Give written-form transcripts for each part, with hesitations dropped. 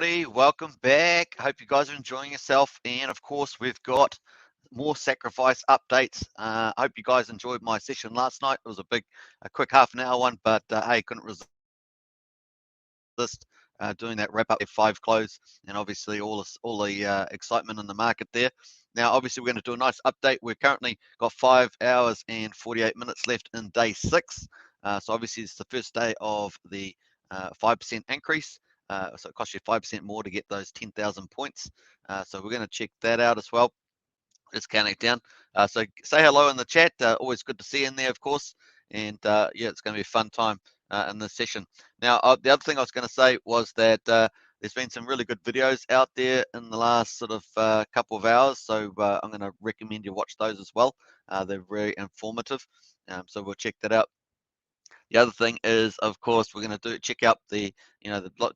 everybody, welcome back. Hope you guys are enjoying yourself, and of course we've got more sacrifice updates. I hope you guys enjoyed my session last night. It was a quick half an hour one, but hey, couldn't resist doing that wrap up F5 close, and obviously all the excitement in the market there. Now obviously we're going to do a nice update. We've currently got 5 hours and 48 minutes left in day 6. So obviously it's the first day of the 5% increase. So it costs you 5% more to get those 10,000 points. So we're going to check that out as well. Just counting down. So say hello in the chat. Always good to see you in there, of course. And yeah, it's going to be a fun time in this session. Now, the other thing I was going to say was that there's been some really good videos out there in the last sort of couple of hours. So I'm going to recommend you watch those as well. They're very informative. So we'll check that out. The other thing is, of course, we're going to check out the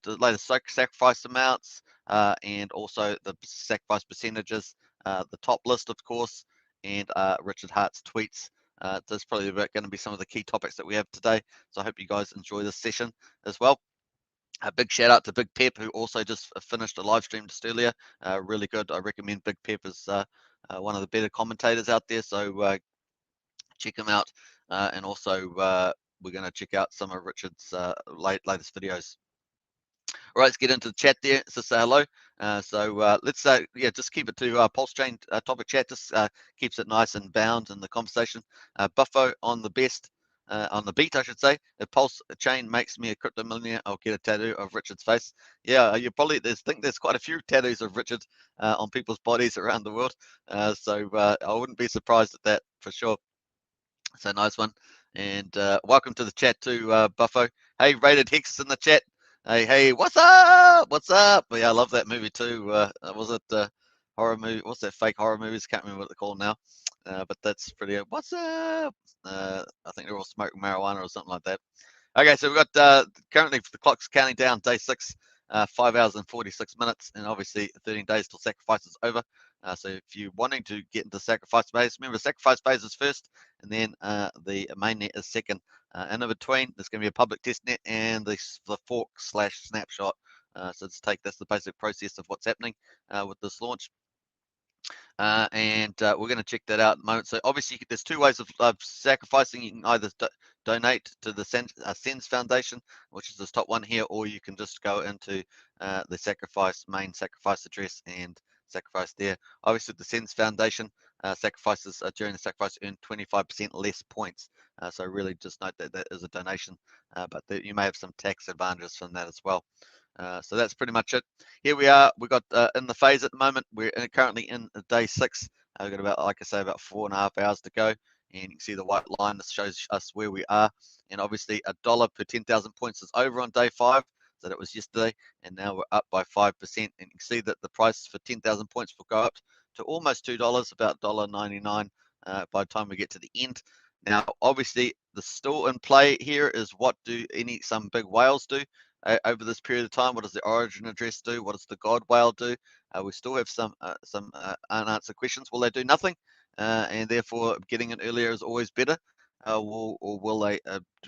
latest sacrifice amounts and also the sacrifice percentages, the top list, of course, and Richard Hart's tweets. That's probably going to be some of the key topics that we have today. So I hope you guys enjoy this session as well. A big shout out to Big Pep, who also just finished a live stream just earlier. Really good. I recommend Big Pep as one of the better commentators out there. So check him out, and also we're going to check out some of Richard's latest videos. All right, let's get into the chat there. So say hello. Let's yeah, just keep it to Pulsechain topic chat. Just keeps it nice and bound in the conversation. Buffo on the beat, I should say. If Pulsechain makes me a crypto millionaire, I'll get a tattoo of Richard's face. Yeah, you probably think there's quite a few tattoos of Richard on people's bodies around the world. So I wouldn't be surprised at that for sure. So nice one. And welcome to the chat too, Buffo. Hey, Rated Hex is in the chat. Hey, what's up? What's up? Yeah, I love that movie too. Was it horror movie? What's that fake horror movies? Can't remember what they're called now. But that's pretty. What's up? I think they're all smoking marijuana or something like that. Okay, so we've got currently the clock's counting down day 6, 5 hours and 46 minutes, and obviously 13 days till sacrifice is over. So if you're wanting to get into sacrifice phase, remember sacrifice phase is first, and then the mainnet is second. And in between, there's going to be a public testnet and the fork/snapshot. So that's the basic process of what's happening with this launch. And we're going to check that out at the moment. So obviously, there's 2 ways of sacrificing. You can either donate to the Sens Foundation, which is this top one here, or you can just go into the main sacrifice address and sacrifice there. Obviously, the Sens Foundation sacrifices during the sacrifice earn 25% less points. So really just note that that is a donation, but you may have some tax advantages from that as well. So that's pretty much it. Here we are. We've got in the phase at the moment. We're currently in day 6. We've got about, like I say, about 4.5 hours to go. And you can see the white line. This shows us where we are. And obviously, $1 per 10,000 points is over on day 5. So that was yesterday. And now we're up by 5%. And you can see that the price for 10,000 points will go up to almost $2, about $1.99 by the time we get to the end. Now, obviously, the still in play here is what do some big whales do over this period of time. What does the origin address do? What does the God whale do? We still have some unanswered questions. Will they do nothing? And therefore, getting in earlier is always better. Or will they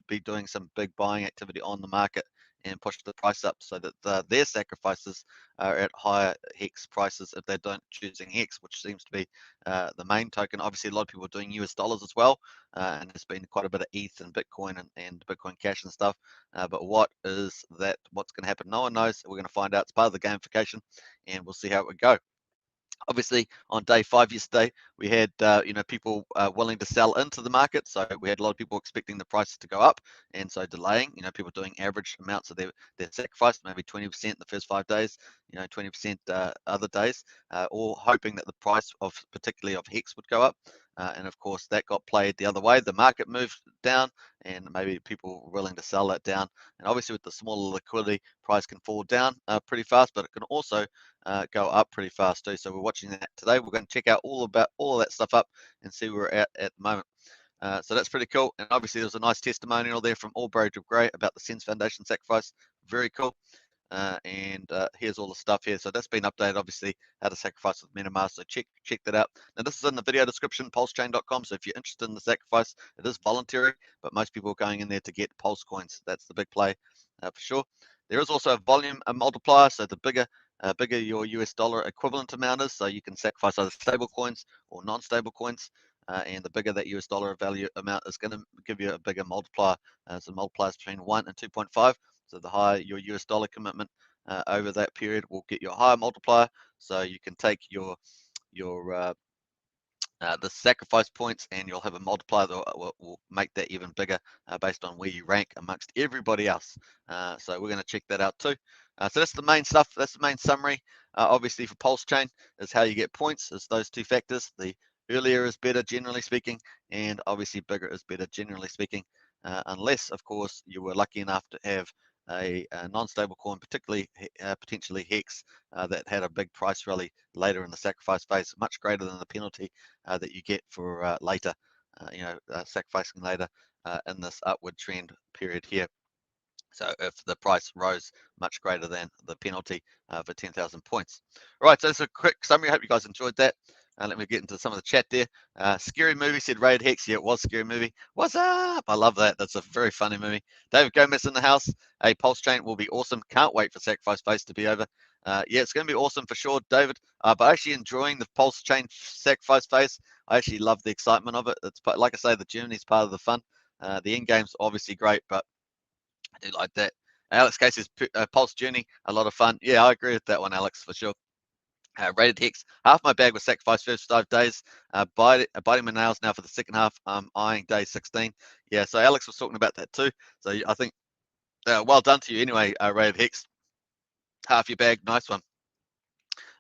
be doing some big buying activity on the market and push the price up so that their sacrifices are at higher Hex prices if they don't choosing Hex, which seems to be the main token. Obviously, a lot of people are doing US dollars as well, and there's been quite a bit of ETH and Bitcoin and Bitcoin Cash and stuff. But what's going to happen? No one knows. We're going to find out. It's part of the gamification, and we'll see how it would go. Obviously, on day 5 yesterday, we had people willing to sell into the market. So we had a lot of people expecting the prices to go up, and so delaying. People doing average amounts of their sacrifice, maybe 20% in the first 5 days, 20% other days, all hoping that the price particularly of Hex would go up. And of course, that got played the other way. The market moved down, and maybe people were willing to sell that down. And obviously, with the smaller liquidity, price can fall down pretty fast, but it can also go up pretty fast too. So we're watching that today. We're going to check out all of that stuff up and see where we're at the moment. So that's pretty cool. And obviously, there's a nice testimonial there from All Brave of Grey about the Sens Foundation sacrifice. Very cool. And here's all the stuff here. So that's been updated, obviously, how to sacrifice with MetaMask. So check that out. Now, this is in the video description, pulsechain.com. So if you're interested in the sacrifice, it is voluntary, but most people are going in there to get Pulse coins. That's the big play for sure. There is also a volume multiplier, so the bigger your US dollar equivalent amount is, so you can sacrifice either stable coins or non-stable coins, and the bigger that US dollar value amount is going to give you a bigger multiplier. So multipliers between 1 and 2.5. So the higher your US dollar commitment over that period will get you a higher multiplier. So you can take your the sacrifice points, and you'll have a multiplier that will make that even bigger based on where you rank amongst everybody else. So we're going to check that out too. So that's the main stuff. That's the main summary. Obviously, for Pulsechain is how you get points. It's those two factors. The earlier is better, generally speaking, and obviously bigger is better, generally speaking, unless, of course, you were lucky enough to have a non-stable coin, particularly potentially Hex, that had a big price rally later in the sacrifice phase, much greater than the penalty that you get for later, sacrificing later in this upward trend period here. So if the price rose much greater than the penalty for 10,000 points. All right, so that's a quick summary. I hope you guys enjoyed that. Let me get into some of the chat there. Scary movie, said Raid Hex. Yeah, it was Scary Movie. What's up? I love that. That's a very funny movie. David Gomez in the house. A Pulsechain will be awesome. Can't wait for Sacrifice Phase to be over. Yeah, it's going to be awesome for sure, David. But actually enjoying the Pulsechain Sacrifice Phase. I actually love the excitement of it. It's like I say, the journey's part of the fun. The end game's obviously great, but I do like that. Alex Casey's Pulse Journey, a lot of fun. Yeah, I agree with that one, Alex, for sure. Rated Hex, half my bag was sacrificed first 5 days. Biting my nails now for the second half. I'm eyeing day 16. Yeah, so Alex was talking about that too. So I think, well done to you anyway, Rated Hex. Half your bag, nice one.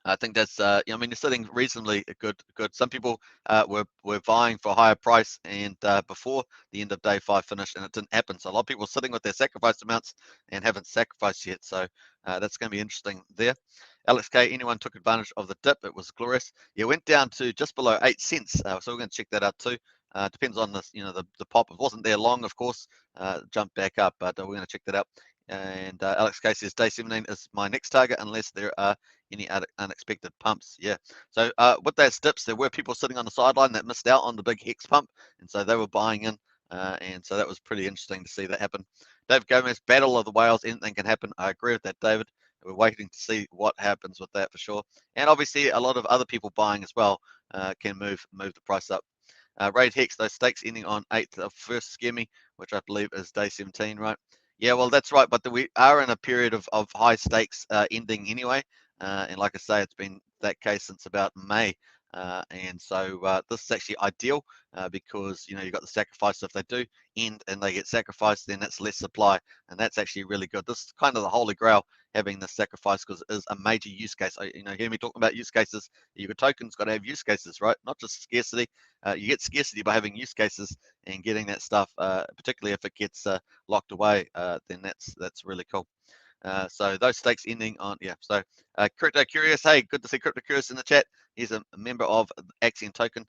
I think that's, I mean, you're sitting reasonably good. Some people were vying for a higher price, and before the end of day 5 finished, and it didn't happen. So a lot of people are sitting with their sacrifice amounts and haven't sacrificed yet. So that's going to be interesting there. Alex K, anyone took advantage of the dip? It was glorious. Yeah, it went down to just below 8 cents. So we're going to check that out too. Depends on this, the pop. It wasn't there long, of course. Jumped back up, but we're going to check that out. And Alex K says day 17 is my next target unless there are any unexpected pumps. Yeah. So with those dips, there were people sitting on the sideline that missed out on the big Hex pump, and so they were buying in. And so that was pretty interesting to see that happen. David Gomez, Battle of the Whales, anything can happen. I agree with that, David. We're waiting to see what happens with that for sure. And obviously, a lot of other people buying as well can move the price up. Raid Hex, those stakes ending on 8th of first scare me, which I believe is day 17, right? Yeah, well, that's right. But we are in a period of high stakes ending anyway. And like I say, it's been that case since about May. And so this is actually ideal because, you've got the sacrifice. So if they do end and they get sacrificed, then that's less supply. And that's actually really good. This is kind of the holy grail, having the sacrifice, because it is a major use case. Hear me talking about use cases. Your token's got to have use cases, right? Not just scarcity. You get scarcity by having use cases and getting that stuff, particularly if it gets locked away, then that's really cool. So those stakes ending on, yeah. So Crypto Curious, hey, good to see Crypto Curious in the chat. He's a member of Axion Token,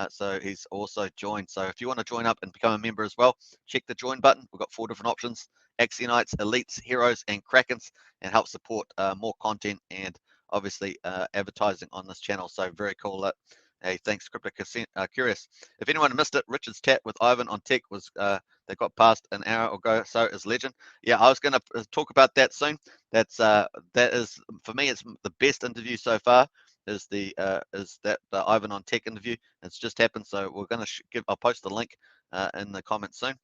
so he's also joined. So if you want to join up and become a member as well, check the join button. We've got 4 different options: Axionites, Elites, Heroes, and Krakens, and help support more content and obviously advertising on this channel. So very cool. Hey, thanks, Crypto Curious. If anyone missed it, Richard's chat with Ivan on tech was they got past an hour ago. So is legend. Yeah, I was going to talk about that soon. That is, for me, it's the best interview so far. Is that Ivan on tech interview? It's just happened, so we're going to I'll post the link in the comments soon.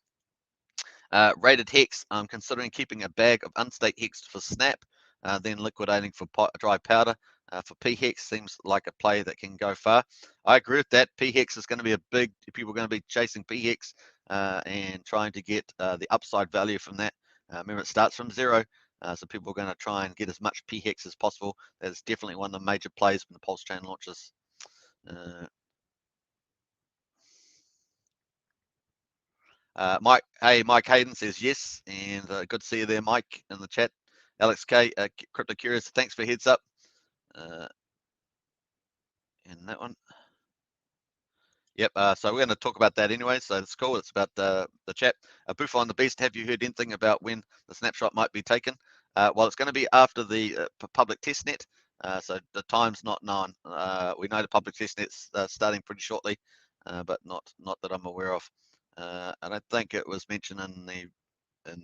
Rated Hex, I'm considering keeping a bag of unstaked Hex for Snap, then liquidating for dry powder. For P-Hex, seems like a play that can go far. I agree with that. P-Hex is going to be a big, people are going to be chasing P-Hex and trying to get the upside value from that. Remember, it starts from 0, so people are going to try and get as much P-Hex as possible. That is definitely one of the major plays when the Pulsechain launches. Mike Hayden says yes, and good to see you there, Mike, in the chat. Alex K, Crypto Curious, thanks for heads up. And that one. Yep, so we're going to talk about that anyway, so it's cool. It's about the chat. Bufo on the Beast, have you heard anything about when the snapshot might be taken? Well, it's going to be after the public testnet, so the time's not known. We know the public testnet's starting pretty shortly, but not that I'm aware of. I don't think it was mentioned in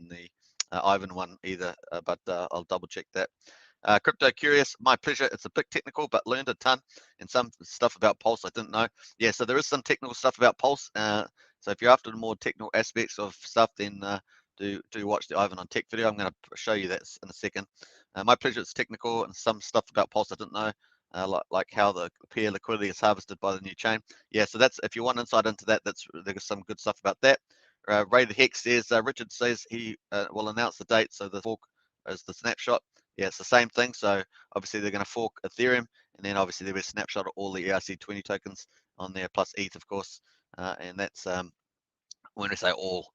the Ivan one either, but I'll double check that. Crypto Curious, my pleasure. It's a bit technical, but learned a ton and some stuff about Pulse I didn't know. Yeah, so there is some technical stuff about Pulse. So if you're after the more technical aspects of stuff, then do watch the Ivan on Tech video. I'm going to show you that in a second. My pleasure. It's technical and some stuff about Pulse I didn't know. Like how the peer liquidity is harvested by the new chain. Yeah, so that's if you want insight into that, there's some good stuff about that. Rated Hex says Richard says he will announce the date, so the fork is the snapshot. Yeah, it's the same thing. So obviously they're going to fork Ethereum, and then obviously there'll be a snapshot of all the ERC20 tokens on there, plus ETH, of course. And that's when we say all,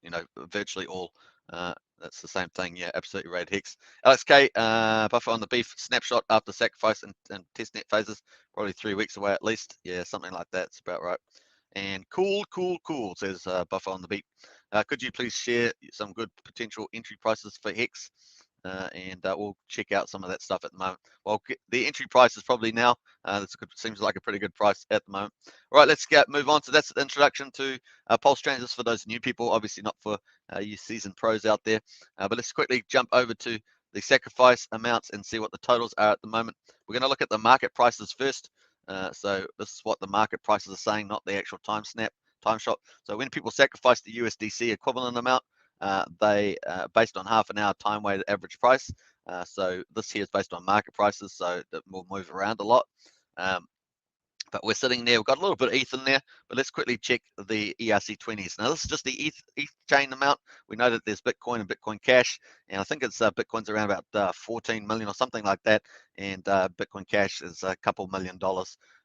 virtually all. That's the same thing. Yeah, absolutely. Raid Hex. Alex K, buffer on the beef snapshot after sacrifice and testnet phases, probably 3 weeks away at least. Yeah, something like that. It's about right. And cool, says buffer on the beat. Could you please share some good potential entry prices for Hex? And we'll check out some of that stuff at the moment. Well, the entry price is probably now. Seems like a pretty good price at the moment. All right, let's move on. So that's the introduction to Pulse Transits for those new people, obviously not for you seasoned pros out there. But let's quickly jump over to the sacrifice amounts and see what the totals are at the moment. We're going to look at the market prices first. So this is what the market prices are saying, not the actual time shot. So when people sacrifice the USDC equivalent amount, they based on half an hour time weighted average price. So this here is based on market prices, so it will move around a lot. But we're sitting there, we've got a little bit of ETH in there, but let's quickly check the ERC20s. Now, this is just the ETH chain amount. We know that there's Bitcoin and Bitcoin Cash, and I think it's Bitcoin's around about 14 million or something like that, and Bitcoin Cash is a couple $1 million.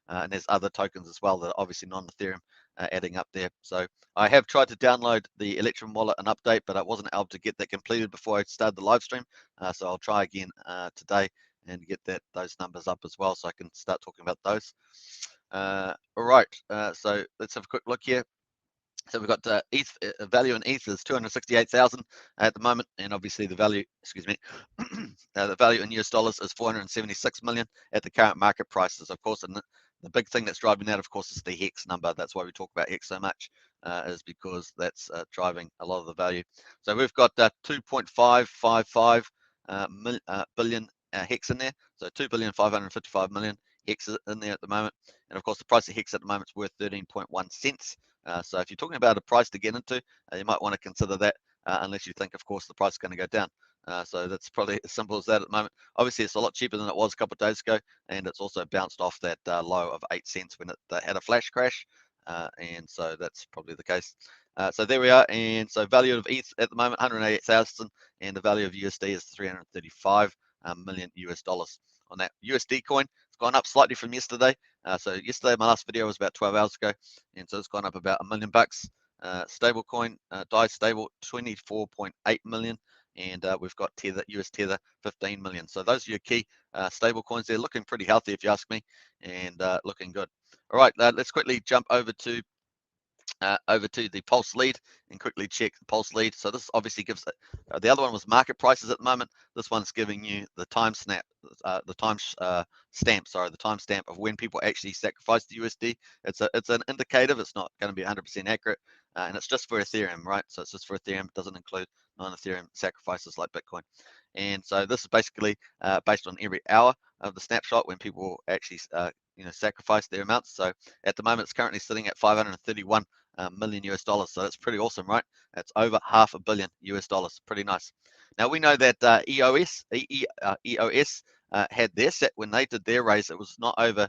And there's other tokens as well that are obviously non-Ethereum adding up there. So I have tried to download the Electrum wallet and update, but I wasn't able to get that completed before I started the live stream. So I'll try again today and get those numbers up as well, so I can start talking about those. All right, so let's have a quick look here. So we've got ETH value in ETH is 268,000 at the moment, and obviously the value, excuse me, the value in US dollars is 476 million at the current market prices, of course. And the big thing that's driving that, of course, is the Hex number. That's why we talk about Hex so much, is because that's driving a lot of the value. So we've got 2.555 billion Hex in there. So 2,555 million Hex in there at the moment. And of course, the price of Hex at the moment is worth 13.1 cents. So if you're talking about a price to get into, you might want to consider that, unless you think, of course, the price is going to go down. So that's probably as simple as that at the moment. Obviously, it's a lot cheaper than it was a couple of days ago, and it's also bounced off that low of 8 cents when it had a flash crash. And so that's probably the case. So there we are. And so value of ETH at the moment, 188,000, and the value of USD is 335 million US dollars on that. USD coin, it's gone up slightly from yesterday. So yesterday, my last video was about 12 hours ago, and so it's gone up about $1 million. Stable coin, DAI stable, 24.8 million, and we've got Tether, US Tether, 15 million. So those are your key stable coins. They're looking pretty healthy, if you ask me, and looking good. All right, let's quickly jump over to the Pulse lead and quickly check the Pulse lead. So this obviously gives the other one was market prices at the moment. This one's giving you the time stamp, the time stamp of when people actually sacrifice the USD. It's an indicative. It's not going to be 100% accurate, and it's just for Ethereum, right? So it's just for Ethereum. It doesn't include non-Ethereum sacrifices like Bitcoin. And so this is basically based on every hour of the snapshot when people actually sacrifice their amounts. So at the moment, it's currently sitting at 531 million US dollars. So that's pretty awesome, right? That's over $500 million US dollars. Pretty nice. Now we know that EOS had their set when they did their raise. It was not over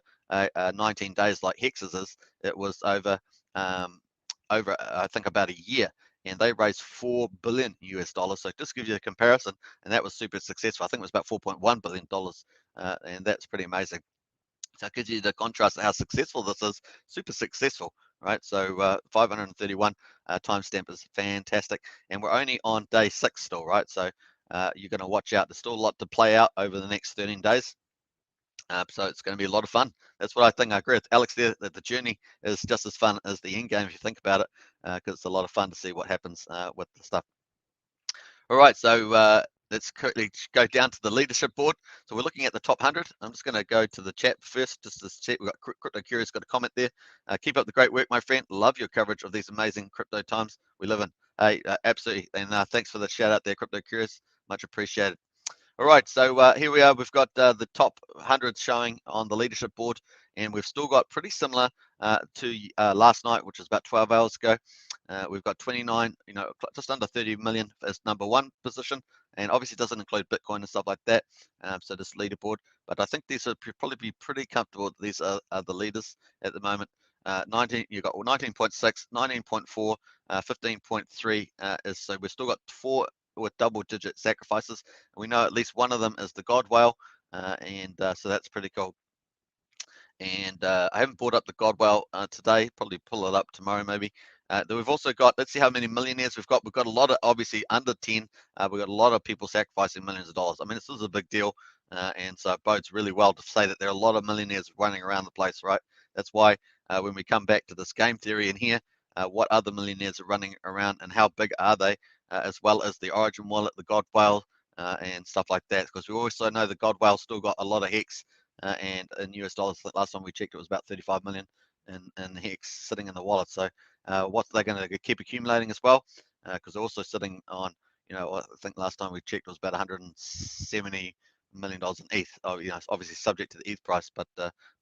19 days like Hex's is. It was over I think about a year, and they raised 4 billion US dollars. So just gives you a comparison, and that was super successful. I think it was about 4.1 billion dollars, and that's pretty amazing. So it gives you the contrast of how successful this is. Super successful, right? So 531 timestamp is fantastic, and we're only on day 6 still, right? So you're going to watch out. There's still a lot to play out over the next 13 days. So it's going to be a lot of fun. That's what I think. I agree with Alex there, that the journey is just as fun as the end game if you think about it, because it's a lot of fun to see what happens with the stuff. All right, so let's quickly go down to the leadership board. So we're looking at the top 100. I'm just going to go to the chat first, just to check. We've got Crypto Curious got a comment there. Keep up the great work, my friend. Love your coverage of these amazing crypto times we live in. Hey, absolutely. And thanks for the shout out there, Crypto Curious. Much appreciated. All right, so here we are. We've got the top 100 showing on the leadership board, and we've still got pretty similar to last night, which was about 12 hours ago. We've got 29, just under 30 million as number one position, and obviously it doesn't include Bitcoin and stuff like that. So this leaderboard, but I think these would probably be pretty comfortable. These are the leaders at the moment. 19, you got 19.6, 19.4, 15.3 is, so we've still got four with double-digit sacrifices. And we know at least one of them is the God Whale, and so that's pretty cool. And I haven't brought up the God Whale today. Probably pull it up tomorrow, maybe. Then we've also got, let's see how many millionaires we've got. We've got a lot of, obviously, under 10. We've got a lot of people sacrificing millions of dollars. I mean, this is a big deal. And so it bodes really well to say that there are a lot of millionaires running around the place, right? That's why when we come back to this game theory in here, what other millionaires are running around and how big are they, as well as the Origin wallet, the God Whale, and stuff like that. Because we also know the God Whale still got a lot of Hex. And in US dollars, last time we checked, it was about 35 million in Hex sitting in the wallet. So what they're going to keep accumulating as well, because they're also sitting on, I think last time we checked it was about 170 million dollars in ETH. Oh, obviously subject to the ETH price, but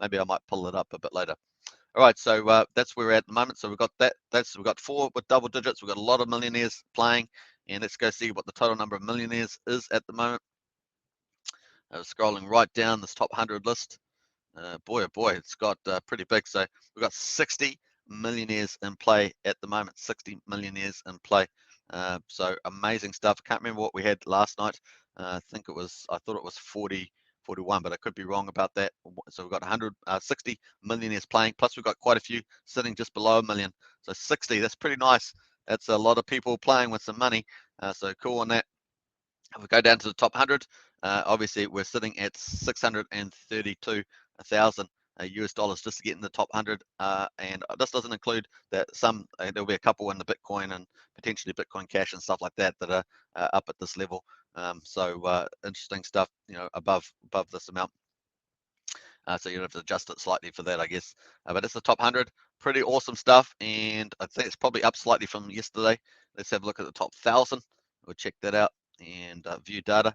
maybe I might pull it up a bit later. All right, so that's where we're at the moment. So we've got that. We've got four with double digits. We've got a lot of millionaires playing, and let's go see what the total number of millionaires is at the moment. Scrolling right down this top 100 list. Boy, oh boy, it's got pretty big. So we've got 60 millionaires in play at the moment. 60 millionaires in play. So amazing stuff. I can't remember what we had last night. I thought it was 40, 41, but I could be wrong about that. So we've got 160 millionaires playing. Plus we've got quite a few sitting just below a million. So 60, that's pretty nice. That's a lot of people playing with some money. So cool on that. If we go down to the top 100, obviously we're sitting at 632,000 US dollars just to get in the top 100, and this doesn't include that there'll be a couple in the Bitcoin and potentially Bitcoin Cash and stuff like that that are up at this level. So interesting stuff, above this amount. So you have to adjust it slightly for that, I guess. But it's the top 100. Pretty awesome stuff, and I think it's probably up slightly from yesterday. Let's have a look at the top 1,000. We'll check that out and view data.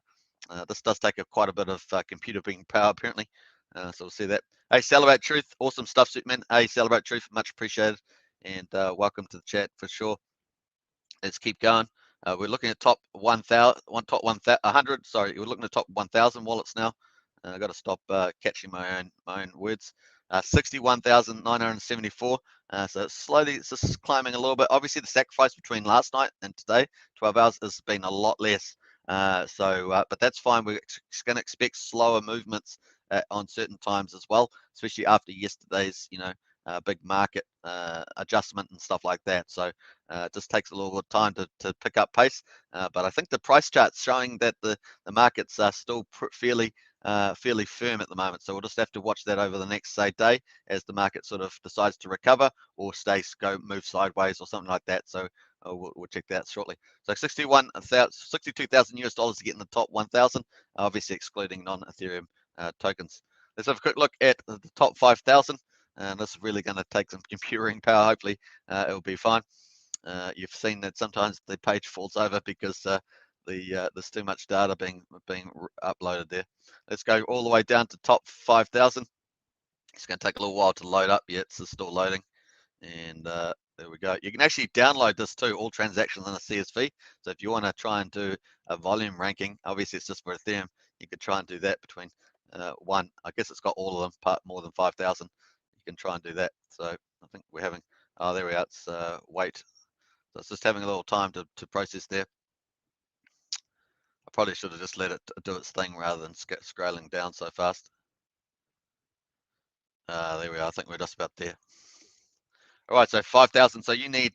This does take quite a bit of computing power, apparently. So we'll see that. Hey, Celebrate Truth. Awesome stuff, Superman. Hey, Celebrate Truth. Much appreciated. And welcome to the chat for sure. Let's keep going. We're looking at top 100. Sorry, we're looking at top 1,000 wallets now. I've got to stop catching my own words. 61,974. So it's just climbing a little bit. Obviously, the sacrifice between last night and today, 12 hours, has been a lot less. But that's fine. We're going to expect slower movements on certain times as well, especially after yesterday's, big market adjustment and stuff like that. So it just takes a little bit of time to pick up pace. But I think the price chart's showing that the markets are still fairly firm at the moment. So we'll just have to watch that over the next, say, day as the market sort of decides to recover or move sideways or something like that. So we'll check that shortly. So 62,000 US dollars to get in the top 1,000, obviously excluding non-Ethereum tokens. Let's have a quick look at the top 5,000. And this is really going to take some computing power. Hopefully it'll be fine. You've seen that sometimes the page falls over because there's too much data being uploaded there. Let's go all the way down to top 5,000. It's going to take a little while to load up. Yeah, it's still loading. And there we go. You can actually download this too, all transactions in a CSV. So if you want to try and do a volume ranking, obviously it's just for Ethereum, you could try and do that between I guess it's got all of them, more than 5,000. You can try and do that. So I think we're having, there we are, it's wait. So it's just having a little time to process there. I probably should have just let it do its thing rather than scrolling down so fast. There we are. I think we're just about there. All right, so 5,000. So you need,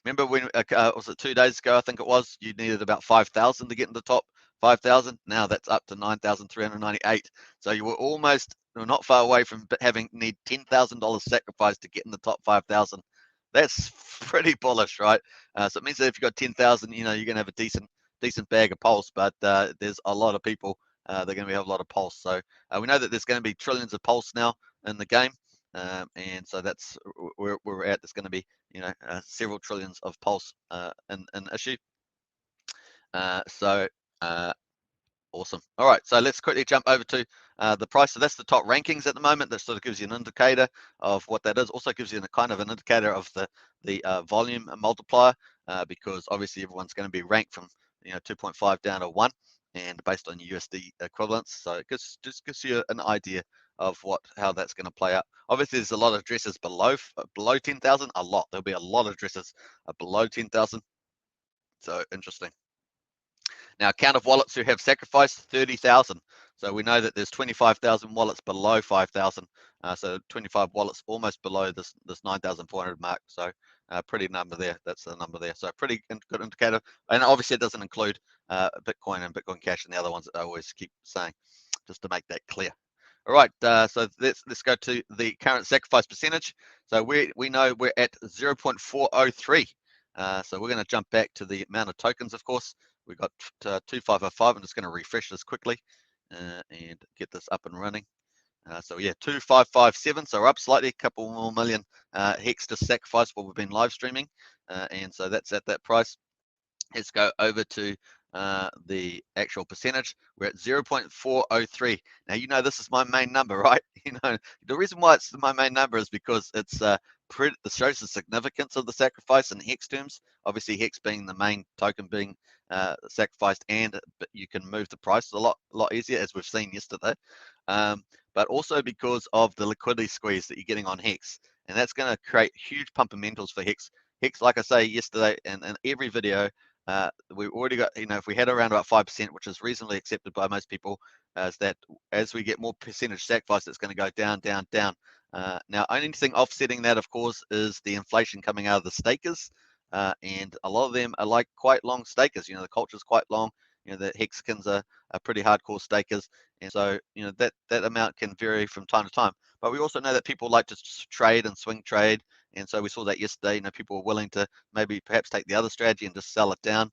remember when, was it 2 days ago, I think it was, you needed about 5,000 to get in the top 5,000. Now that's up to 9,398. So you were not far away from need $10,000 sacrificed to get in the top 5,000. That's pretty bullish, right? So it means that if you've got 10,000, you're going to have a decent bag of Pulse, but there's a lot of people, they're going to have a lot of Pulse. So we know that there's going to be trillions of Pulse now in the game. And so that's where we're at. There's going to be, several trillions of Pulse in issue. So Awesome. All right, so let's quickly jump over to the price. So that's the top rankings at the moment. That sort of gives you an indicator of what that is. Also gives you a kind of an indicator of the volume multiplier, because obviously everyone's going to be ranked from 2.5 down to 1, and based on USD equivalents. So it just gives you an idea of how that's going to play out. Obviously, there's a lot of addresses below 10,000. A lot. There'll be a lot of addresses below 10,000. So interesting. Now, count of wallets who have sacrificed 30,000. So we know that there's 25,000 wallets below 5,000. So 25 wallets almost below this 9,400 mark. So pretty number there. That's the number there. So pretty good indicator. And obviously it doesn't include Bitcoin and Bitcoin Cash and the other ones that I always keep saying, just to make that clear. All right, so let's go to the current sacrifice percentage. So we know we're at 0.403. So we're going to jump back to the amount of tokens, of course. We got 2505. I'm just going to refresh this quickly and get this up and running. So yeah, 2557. So we're up slightly, a couple more million hex to sacrifice what we've been live streaming, and so that's at that price. Let's go over to the actual percentage. We're at 0.403. Now, this is my main number, right? The reason why it's my main number is because it shows the significance of the sacrifice in hex terms. Obviously, hex being the main token being sacrificed, and you can move the price a lot easier, as we've seen yesterday. But also because of the liquidity squeeze that you're getting on hex, and that's going to create huge fundamentals for hex. Hex, like I say yesterday and in every video, we've already got, if we had around about 5%, which is reasonably accepted by most people, is that as we get more percentage sacrifice, it's going to go down, down, down. Now, only thing offsetting that, of course, is the inflation coming out of the stakers, and a lot of them are quite long stakers. The culture's quite long. The hexkins are pretty hardcore stakers, and so that amount can vary from time to time. But we also know that people like to trade and swing trade. And so we saw that yesterday. People were willing to maybe perhaps take the other strategy and just sell it down,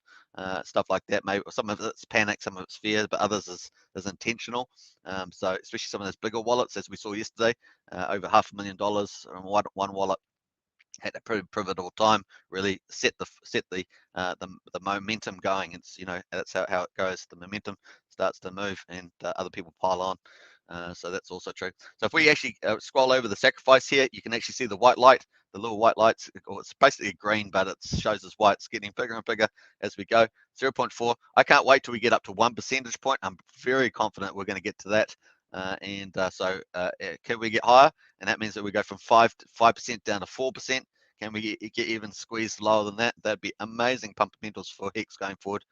stuff like that. Maybe some of it's panic, some of it's fear, but others is intentional. So especially some of those bigger wallets, as we saw yesterday, over $500,000 on one wallet at a pretty pivotal time, really set the momentum going. It's that's how it goes. The momentum starts to move, and other people pile on. So that's also true. So if we actually scroll over the sacrifice here, you can actually see the white light, the little white lights. It's basically green, but it shows as white. It's getting bigger and bigger as we go. 0.4. I can't wait till we get up to 1 percentage point. I'm very confident we're going to get to that. So can we get higher? And that means that we go from 5% down to 4%. Can we get even squeezed lower than that? That'd be amazing fundamentals for Hex going forward,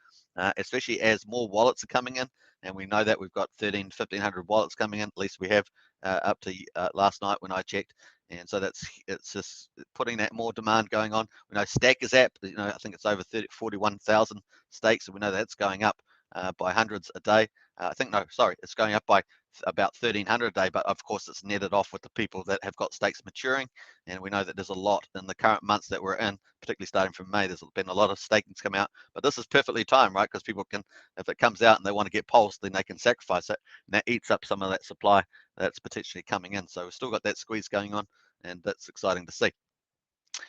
especially as more wallets are coming in. And we know that we've got 1,500 wallets coming in. At least we have up to last night when I checked. And so it's just putting that more demand going on. We know Stackers app, I think it's over 41,000 stakes, and we know that's going up by hundreds a day. It's going up by about 1,300 a day, but of course it's netted off with the people that have got stakes maturing, and we know that there's a lot in the current months that we're in, particularly starting from May. There's been a lot of stakings come out, but this is perfectly timed, right? Because people can, if it comes out and they want to get pulsed, then they can sacrifice it, and that eats up some of that supply that's potentially coming in. So we've still got that squeeze going on, and that's exciting to see.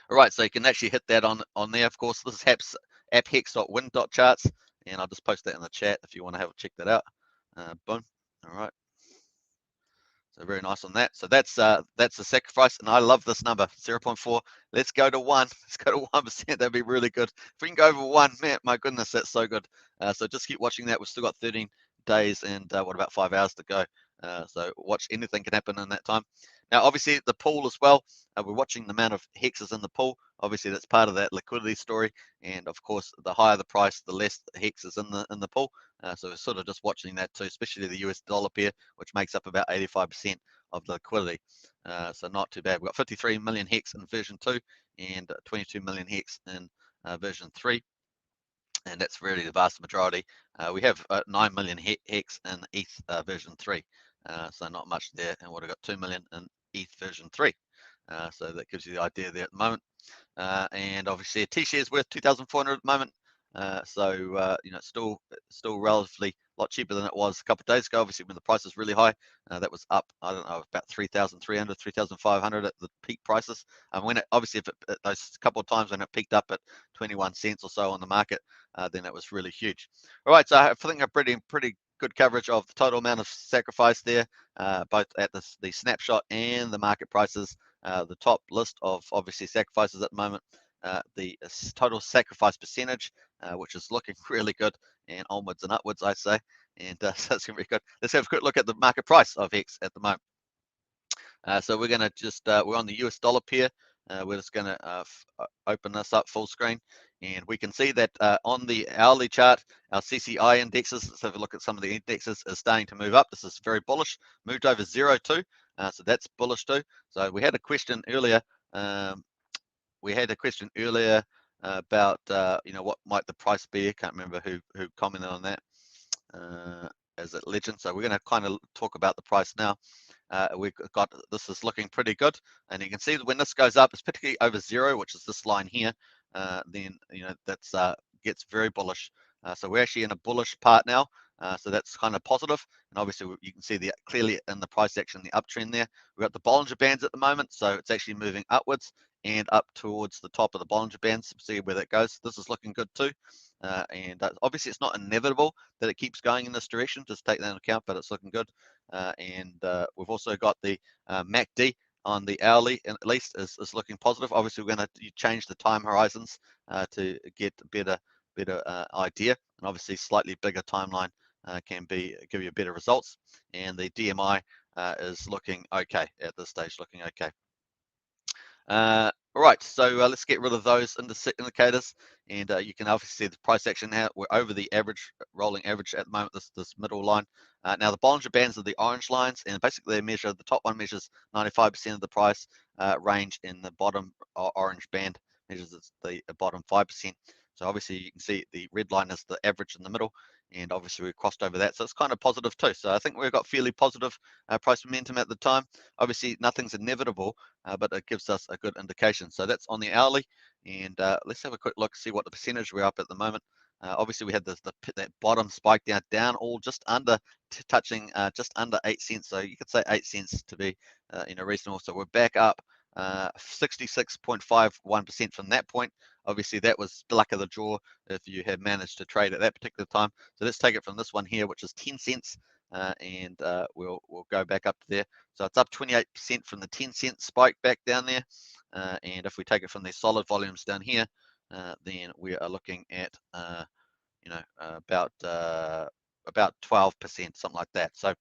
All right, so you can actually hit that on there. Of course, this is apphex.win.charts, and I'll just post that in the chat if you want to have a check that out. Boom. All right. So very nice on that. So that's the sacrifice, and I love this number, 0.4. Let's go to 1. Let's go to 1%. That'd be really good. If we can go over 1, man, my goodness, that's so good. So just keep watching that. We've still got 13 days and about 5 hours to go. So watch, anything can happen in that time. Now, obviously, the pool as well. We're watching the amount of hexes in the pool. Obviously, that's part of that liquidity story. And of course, the higher the price, the less hexes in the pool. So we're sort of just watching that too, especially the US dollar pair, which makes up about 85% of the liquidity. So not too bad. We've got 53 million hex in version 2 and 22 million hex in version 3. And that's really the vast majority. We have 9 million hex in ETH version 3. So not much there. And we've got 2 million in ETH version 3. So that gives you the idea there at the moment. And obviously a T-share is worth 2,400 at the moment. So still relatively a lot cheaper than it was a couple of days ago. Obviously, when the price is really high, that was up, I don't know, about 3,300, 3,500 at the peak prices. And when it, obviously, if it, those couple of times when it peaked up at 21 cents or so on the market, then it was really huge. All right, so I think a pretty good coverage of the total amount of sacrifice there, both at the snapshot and the market prices. The top list of obviously sacrifices at the moment, the total sacrifice percentage, which is looking really good, and onwards and upwards, I say. And so that's going to be good. Let's have a quick look at the market price of Hex at the moment. So we're going to just, we're on the US dollar pair. We're just going to open this up full screen. And we can see that on the hourly chart, our CCI indexes, let's have a look at some of the indexes, is starting to move up. This is very bullish, moved over 0 too. So that's bullish too. So we had a question earlier. About what might the price be. I can't remember who commented on that as a legend. So we're going to kind of talk about the price now. We've got, this is looking pretty good, and you can see that when this goes up, it's particularly over 0, which is this line here, then that's gets very bullish. So we're actually in a bullish part now, so that's kind of positive. And obviously you can see clearly in the price action, the uptrend there. We've got the Bollinger Bands at the moment, so it's actually moving upwards and up towards the top of the Bollinger Bands. See where that goes. This is looking good too. And obviously it's not inevitable that it keeps going in this direction, just take that into account, but it's looking good. And we've also got the MACD on the hourly, at least, is looking positive. Obviously we're going to change the time horizons to get a better idea, and obviously slightly bigger timeline can give you better results. And the DMI is looking okay at this stage, looking okay. All right, so let's get rid of those indicators, and you can obviously see the price action now. We're over the average, rolling average at the moment, this middle line. Now the Bollinger Bands are the orange lines, and basically they measure, the top one measures 95% of the price range, in the bottom orange band measures the bottom 5%. So obviously you can see the red line is the average in the middle, and obviously we crossed over that, so it's kind of positive too. So I think we've got fairly positive price momentum at the time. Obviously nothing's inevitable, but it gives us a good indication. So that's on the hourly, and let's have a quick look, see what the percentage we're up at the moment. Obviously we had that bottom spike down all just under, touching just under 8 cents. So you could say 8 cents to be reasonable. So we're back up 66.51% from that point. Obviously that was the luck of the draw if you had managed to trade at that particular time. So let's take it from this one here, which is 10 cents, and we'll go back up to there. So it's up 28% from the 10-cent spike back down there. And if we take it from these solid volumes down here, then we are looking at about 12%, something like that. So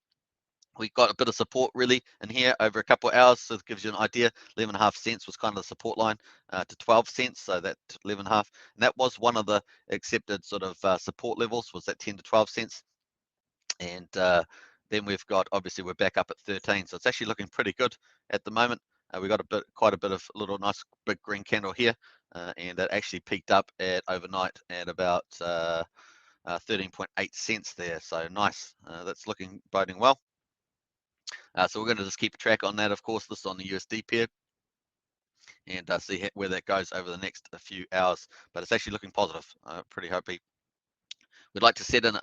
we got a bit of support really in here over a couple of hours, so it gives you an idea. 11.5 cents was kind of the support line to 12 cents, so that 11.5, and that was one of the accepted sort of support levels, was that 10 to 12 cents. And then we've got, obviously we're back up at 13, so it's actually looking pretty good at the moment. We got quite a bit of little nice big green candle here, and it actually peaked up at overnight at about 13.8 cents there. So nice, that's boding well. So we're going to just keep track on that. Of course, this is on the USD pair, and see where that goes over the next few hours. But it's actually looking positive. Pretty happy. We'd like to set in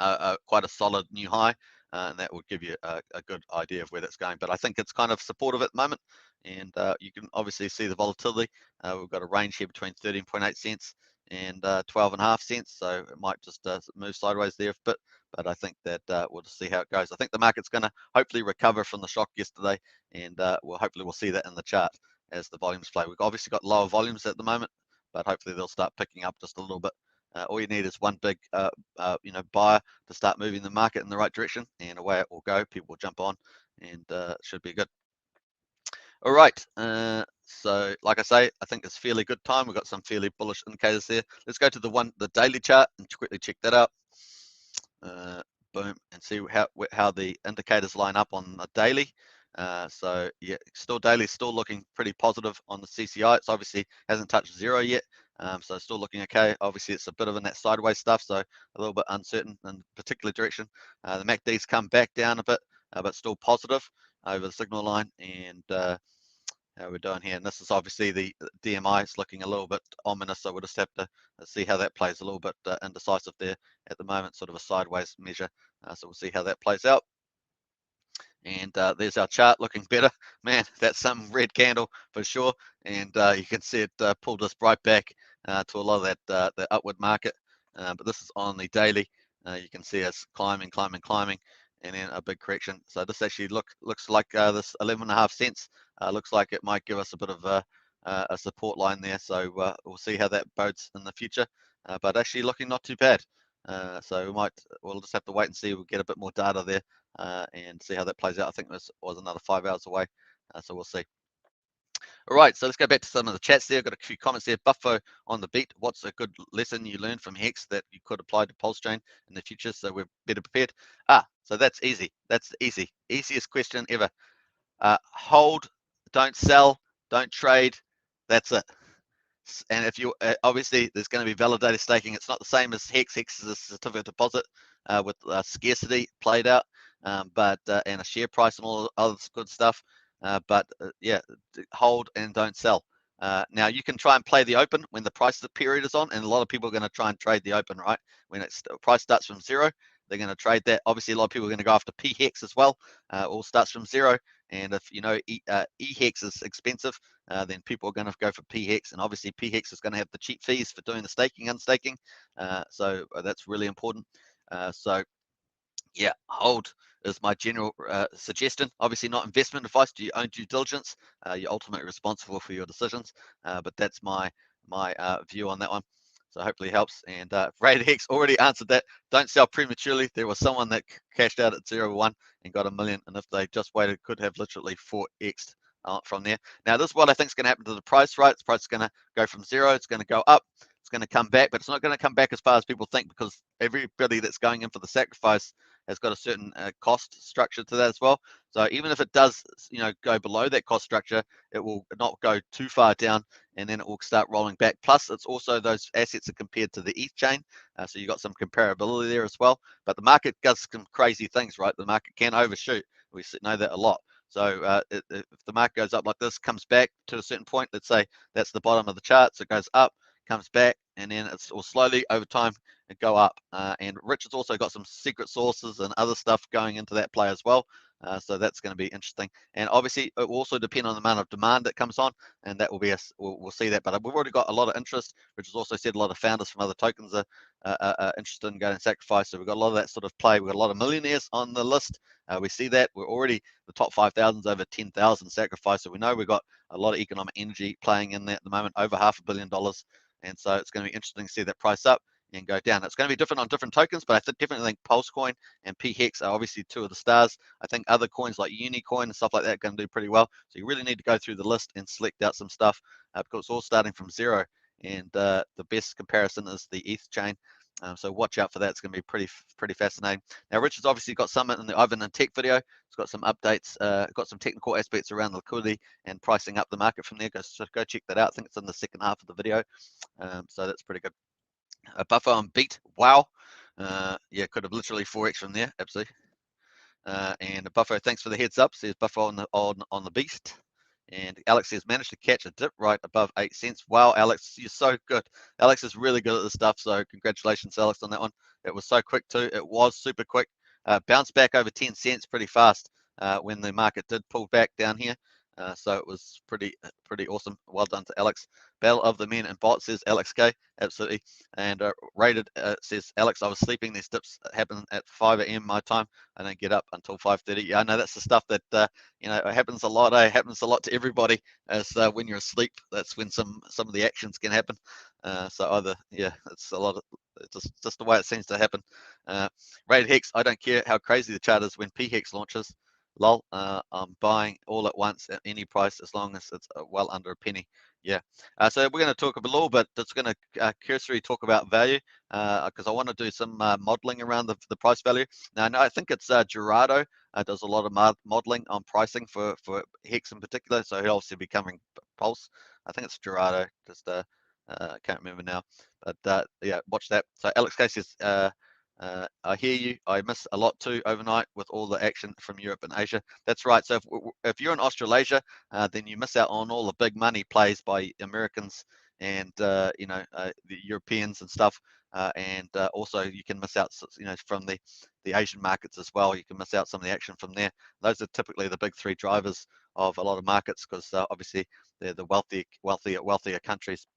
quite a solid new high, and that would give you a good idea of where that's going. But I think it's kind of supportive at the moment, and you can obviously see the volatility. We've got a range here between 13.8 cents and 12.5 cents, so it might just move sideways there a bit. But I think that we'll just see how it goes. I think the market's going to hopefully recover from the shock yesterday, and hopefully we'll see that in the chart as the volumes play. We've obviously got lower volumes at the moment, but hopefully they'll start picking up just a little bit. All you need is one big buyer to start moving the market in the right direction, and away it will go. People will jump on, and it should be good. All right, so like I say, I think it's fairly good time. We've got some fairly bullish indicators there. Let's go to the daily chart and quickly check that out. Boom, and see how the indicators line up on the daily. So yeah, still daily, still looking pretty positive on the CCI. It's obviously hasn't touched 0 yet, so still looking okay. Obviously it's a bit of in that sideways stuff, so a little bit uncertain in particular direction. The MACD's come back down a bit, but still positive over the signal line, and how we're doing here. And this is obviously the DMI is looking a little bit ominous, so we'll just have to see how that plays. A little bit indecisive there at the moment, sort of a sideways measure. So we'll see how that plays out. And there's our chart looking better. Man, that's some red candle for sure. And you can see it pulled us right back to a lot of that the upward market. But this is on the daily. You can see us climbing, and then a big correction. So this actually looks like this 11.5 cents. Looks like it might give us a bit of a support line there. So we'll see how that bodes in the future. But actually looking not too bad. So we'll just have to wait and see. We'll get a bit more data there and see how that plays out. I think this was another 5 hours away, so we'll see. All right, so let's go back to some of the chats there. I've got a few comments there. Buffo on the beat. What's a good lesson you learned from Hex that you could apply to Pulsechain in the future so we're better prepared? So that's easy. That's easy. Easiest question ever. Hold, don't sell, don't trade. That's it. And if you obviously there's going to be validator staking. It's not the same as Hex. Hex is a certificate deposit with scarcity played out, but and a share price and all other good stuff. But yeah, hold and don't sell. Now you can try and play the open when the price of the period is on, and a lot of people are going to try and trade the open, right? When price starts from zero, they're going to trade that. Obviously, a lot of people are going to go after P-Hex as well. All starts from zero, and if you know E-Hex is expensive, then people are going to go for P-Hex, and obviously P-Hex is going to have the cheap fees for doing the staking, unstaking. So that's really important. So yeah, hold is my general suggestion. Obviously not investment advice. Do you own due diligence? You're ultimately responsible for your decisions, but that's my view on that one. So hopefully it helps. And Raid Hex already answered that. Don't sell prematurely. There was someone that cashed out at 0.1 and got $1 million, and if they just waited, could have literally 4x'd from there. Now this is what I think is going to happen to the price, right? The price is going to go from zero. It's going to go up. It's going to come back, but it's not going to come back as far as people think, because everybody that's going in for the sacrifice has got a certain cost structure to that as well. So even if it does, go below that cost structure, it will not go too far down, and then it will start rolling back. Plus, it's also those assets are compared to the ETH chain, so you got some comparability there as well. But the market does some crazy things, right? The market can overshoot. We know that a lot. So if the market goes up like this, comes back to a certain point, let's say that's the bottom of the chart, so it goes up, comes back, and then it's all slowly over time and go up. And Richard's also got some secret sources and other stuff going into that play as well. So that's going to be interesting. And obviously, it will also depend on the amount of demand that comes on, and that will be we'll see that. But we've already got a lot of interest. Richard's also said a lot of founders from other tokens are interested in going sacrifice. So we've got a lot of that sort of play. We've got a lot of millionaires on the list. We see that we're already the top 5,000's over 10,000 sacrifice. So we know we've got a lot of economic energy playing in there at the moment, over $500 million. And so it's going to be interesting to see that price up and go down. It's going to be different on different tokens, but I definitely think Pulsecoin and P-Hex are obviously two of the stars. I think other coins like Unicoin and stuff like that are going to do pretty well. So you really need to go through the list and select out some stuff because it's all starting from zero. And the best comparison is the ETH chain. So watch out for that. It's going to be pretty fascinating. Now, Richard's obviously got some in the Ivan and Tech video. It's got some updates, got some technical aspects around liquidity and pricing up the market from there. Go check that out. I think it's in the second half of the video. So that's pretty good. A buffer on beat. Wow. Yeah, could have literally 4x from there. Absolutely. And Buffo, thanks for the heads up. Says Buffo on the beast. And Alex says managed to catch a dip right above 8 cents. Wow, Alex, you're so good. Alex is really good at this stuff. So congratulations, Alex, on that one. It was so quick too. It was super quick. Bounced back over 10 cents pretty fast when the market did pull back down here. So it was pretty awesome. Well done to Alex. Battle of the Men and Bot says Alex K. Absolutely. And Rated says Alex, I was sleeping. These dips happen at 5 a.m. my time. I don't get up until 5:30. Yeah, I know that's the stuff that it happens a lot. It happens a lot to everybody. As when you're asleep, that's when some of the actions can happen. So either it's a lot of just the way it seems to happen. Rated Hex, I don't care how crazy the chart is when P-Hex launches. Lol, I'm buying all at once at any price as long as it's well under a penny. Yeah. So we're going to talk a little bit. It's going to cursory talk about value because I want to do some modeling around the price value. Now, I think it's Gerardo does a lot of modeling on pricing for Hex in particular. So he'll obviously be covering Pulse. I think it's Gerardo. Just I can't remember now. But yeah, watch that. So Alex Casey is I hear you. I miss a lot too overnight with all the action from Europe and Asia. That's right. So if you're in Australasia, then you miss out on all the big money plays by Americans and the Europeans and stuff. And also you can miss out, from the Asian markets as well. You can miss out some of the action from there. Those are typically the big three drivers of a lot of markets because obviously they're the wealthier countries.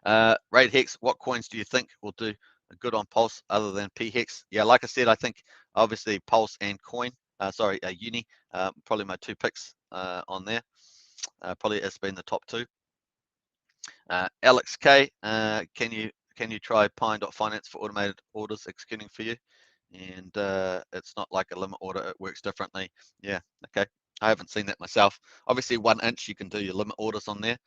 Raid Hex, what coins do you think will do good on Pulse other than PHEX? Yeah, like I said, I think obviously Pulse and Coin, Uni, probably my two picks on there. Probably has been the top two. Alex K, can you try Pine.finance for automated orders executing for you? And it's not like a limit order, it works differently. Yeah, okay. I haven't seen that myself. Obviously 1 inch, you can do your limit orders on there.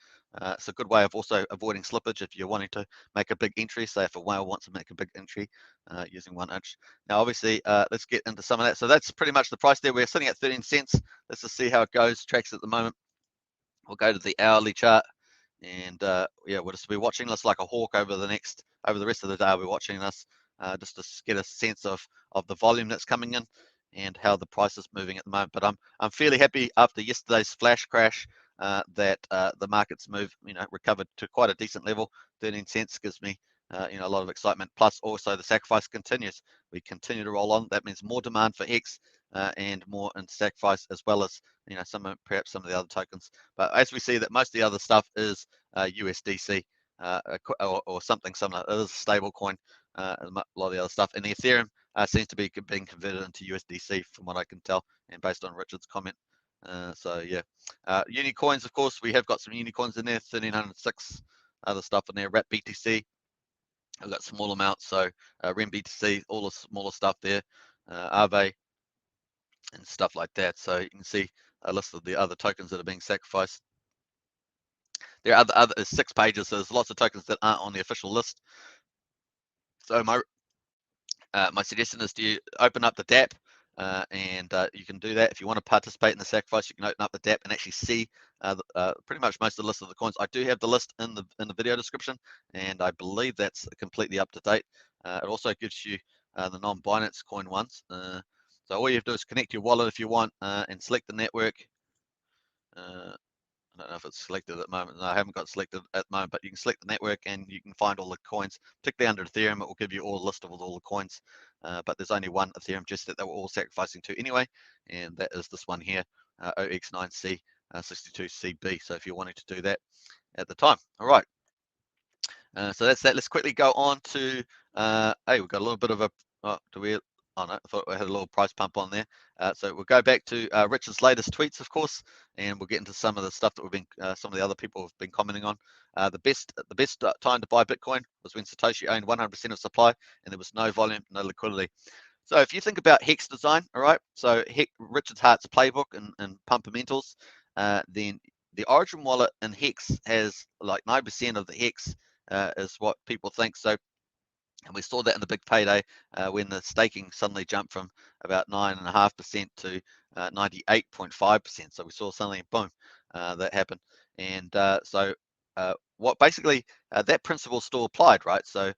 It's a good way of also avoiding slippage if you're wanting to make a big entry. Say if a whale wants to make a big entry using 1 inch. Now obviously let's get into some of that. So that's pretty much the price there. We're sitting at 13 cents. Let's just see how it goes. Tracks at the moment. We'll go to the hourly chart. And yeah, we'll just be watching this like a hawk over the rest of the day. I'll be watching this just to get a sense of the volume that's coming in and how the price is moving at the moment. But I'm fairly happy after yesterday's flash crash that the market's recovered to quite a decent level. 13 cents gives me a lot of excitement. Plus also the sacrifice continues. We continue to roll on. That means more demand for Hex and more in sacrifice, as well as perhaps some of the other tokens. But as we see that most of the other stuff is USDC or something similar. It is a stable coin, a lot of the other stuff. And the Ethereum seems to be being converted into USDC from what I can tell, and based on Richard's comment. So yeah, unicoins, of course, we have got some unicoins in there, 1306, other stuff in there. Wrap BTC, I've got small amounts, so REM BTC, all the smaller stuff there, Aave, and stuff like that. So you can see a list of the other tokens that are being sacrificed. There are other 6 pages, so there's lots of tokens that aren't on the official list. So my suggestion is to open up the DApp, and you can do that. If you want to participate in the sacrifice, you can open up the DApp and actually see pretty much most of the list of the coins. I do have the list in the video description, and I believe that's completely up to date. It also gives you the non-Binance coin ones. So all you have to do is connect your wallet if you want, and select the network. I don't know if it's selected at the moment. No, I haven't got it selected at the moment, but you can select the network and you can find all the coins, particularly under Ethereum. It will give you all a list of all the coins, but there's only one Ethereum just that they were all sacrificing to anyway, and that is this one here, OX9C 62CB. So if you're wanting to do that at the time. All right. So that's that. Let's quickly go on to, hey, we've got a little bit of a, oh no, I thought we had a little price pump on there. So we'll go back to Richard's latest tweets, of course, and we'll get into some of the stuff that we've been, some of the other people have been commenting on. The best time to buy Bitcoin was when Satoshi owned 100% of supply and there was no volume, no liquidity. So if you think about Hex design, all right, so Richard Hart's playbook and Pumpamentals, then the Origin wallet in Hex has like 9% of the Hex is what people think. So, and we saw that in the big payday when the staking suddenly jumped from about 9.5% to 98.5%. So we saw something, boom, that happened. And so what basically that principle still applied, right? So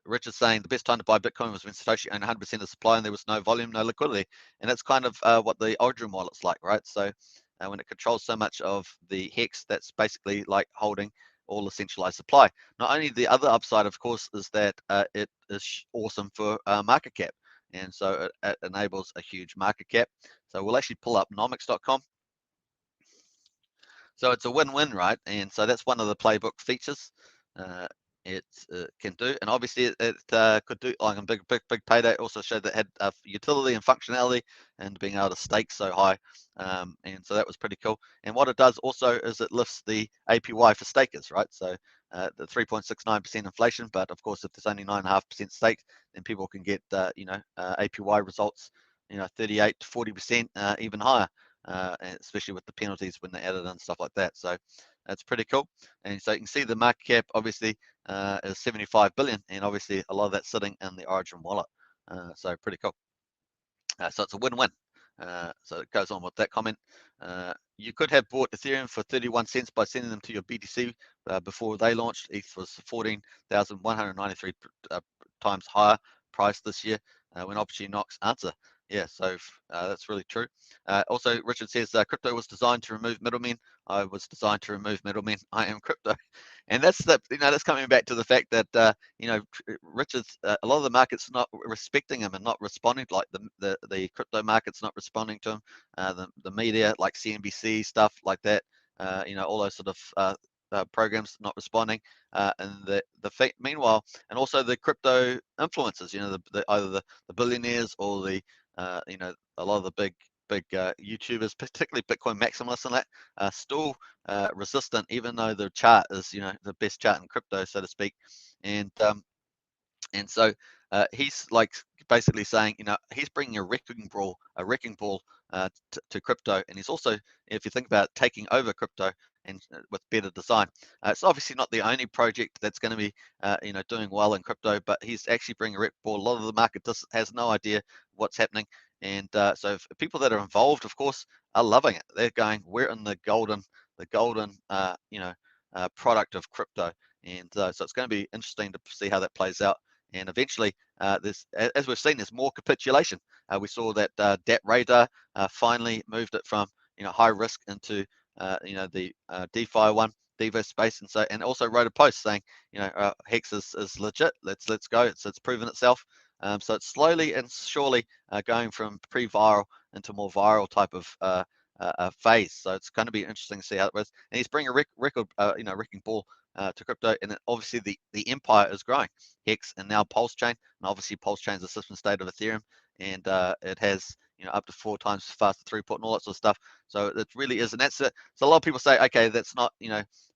Richard's saying the best time to buy Bitcoin was when Satoshi owned 100% of the supply and there was no volume, no liquidity. And that's kind of what the Origin wallet's like, right? So when it controls so much of the Hex, that's basically like holding all the centralized supply. Not only the other upside, of course, is that it is awesome for market cap. And so it enables a huge market cap. So we'll actually pull up nomics.com. So it's a win-win, right? And so that's one of the playbook features it can do. And obviously it could do like a big payday. It also showed that it had utility and functionality and being able to stake so high. And so that was pretty cool. And what it does also is it lifts the APY for stakers, right? So the 3.69% inflation, but of course, if there's only 9.5% staked, then people can get, APY results, 38 to 40%, even higher. Especially with the penalties when they're added and stuff like that. So that's pretty cool. And so you can see the market cap obviously is 75 billion, and obviously a lot of that's sitting in the Origin wallet. So pretty cool. So it's a win-win. So it goes on with that comment. You could have bought Ethereum for 31 cents by sending them to your BTC before they launched. ETH was 14,193 times higher price this year when opportunity knocks, answer. Yeah, so that's really true. Also, Richard says crypto was designed to remove middlemen. I was designed to remove middlemen. I am crypto, and that's that's coming back to the fact that Richard's a lot of the market's not respecting him and not responding, like the crypto market's not responding to him. The media, like CNBC stuff like that, all those sort of programs not responding, and meanwhile, and also the crypto influencers, either the billionaires or the a lot of the big YouTubers, particularly Bitcoin maximalists and that, are still resistant, even though the chart is the best chart in crypto, so to speak, and so he's like basically saying, he's bringing a wrecking ball to crypto, and he's also, if you think about it, taking over crypto and with better design. It's obviously not the only project that's going to be, doing well in crypto, but he's actually bringing a wrecking ball. A lot of the market has no idea what's happening, and so people that are involved, of course, are loving it. They're going, we're in the golden product of crypto, and so it's going to be interesting to see how that plays out. And eventually, as we've seen, there's more capitulation. We saw that Dat Radar finally moved it from high risk into the DeFi DeFi space, and also wrote a post saying Hex is legit. Let's go. It's proven itself. So it's slowly and surely going from pre-viral into more viral type of phase. So it's going to be interesting to see how it goes. And he's bringing a wrecking ball to crypto, and then obviously the empire is growing. Hex and now Pulsechain, and obviously Pulsechain is a system state of Ethereum, and it has up to 4 times faster throughput and all that sort of stuff. So it really is, and that's it. So a lot of people say, okay, that's not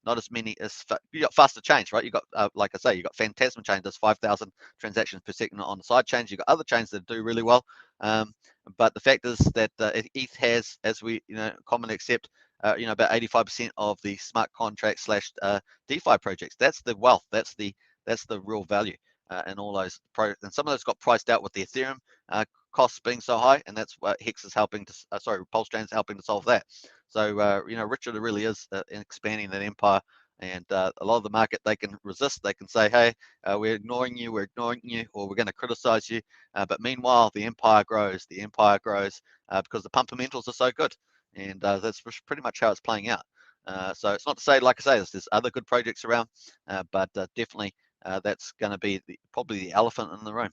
not as many as you got faster chains, right? You got like I say, you got Phantasm chain does 5,000 transactions per second on the side chains. You got other chains that do really well, but the fact is that ETH has, as we commonly accept, about 85% of the smart contract slash DeFi projects. That's the wealth. That's the real value in all those and some of those got priced out with the Ethereum costs being so high, and that's what Hex is helping to Pulsechain is helping to solve that. So Richard really is expanding that empire, and a lot of the market, they can resist. They can say, hey, we're ignoring you, or we're going to criticize you, but meanwhile the empire grows because the fundamentals are so good, and that's pretty much how it's playing out. So it's not to say, like I say, there's other good projects around, but definitely that's going to be probably the elephant in the room,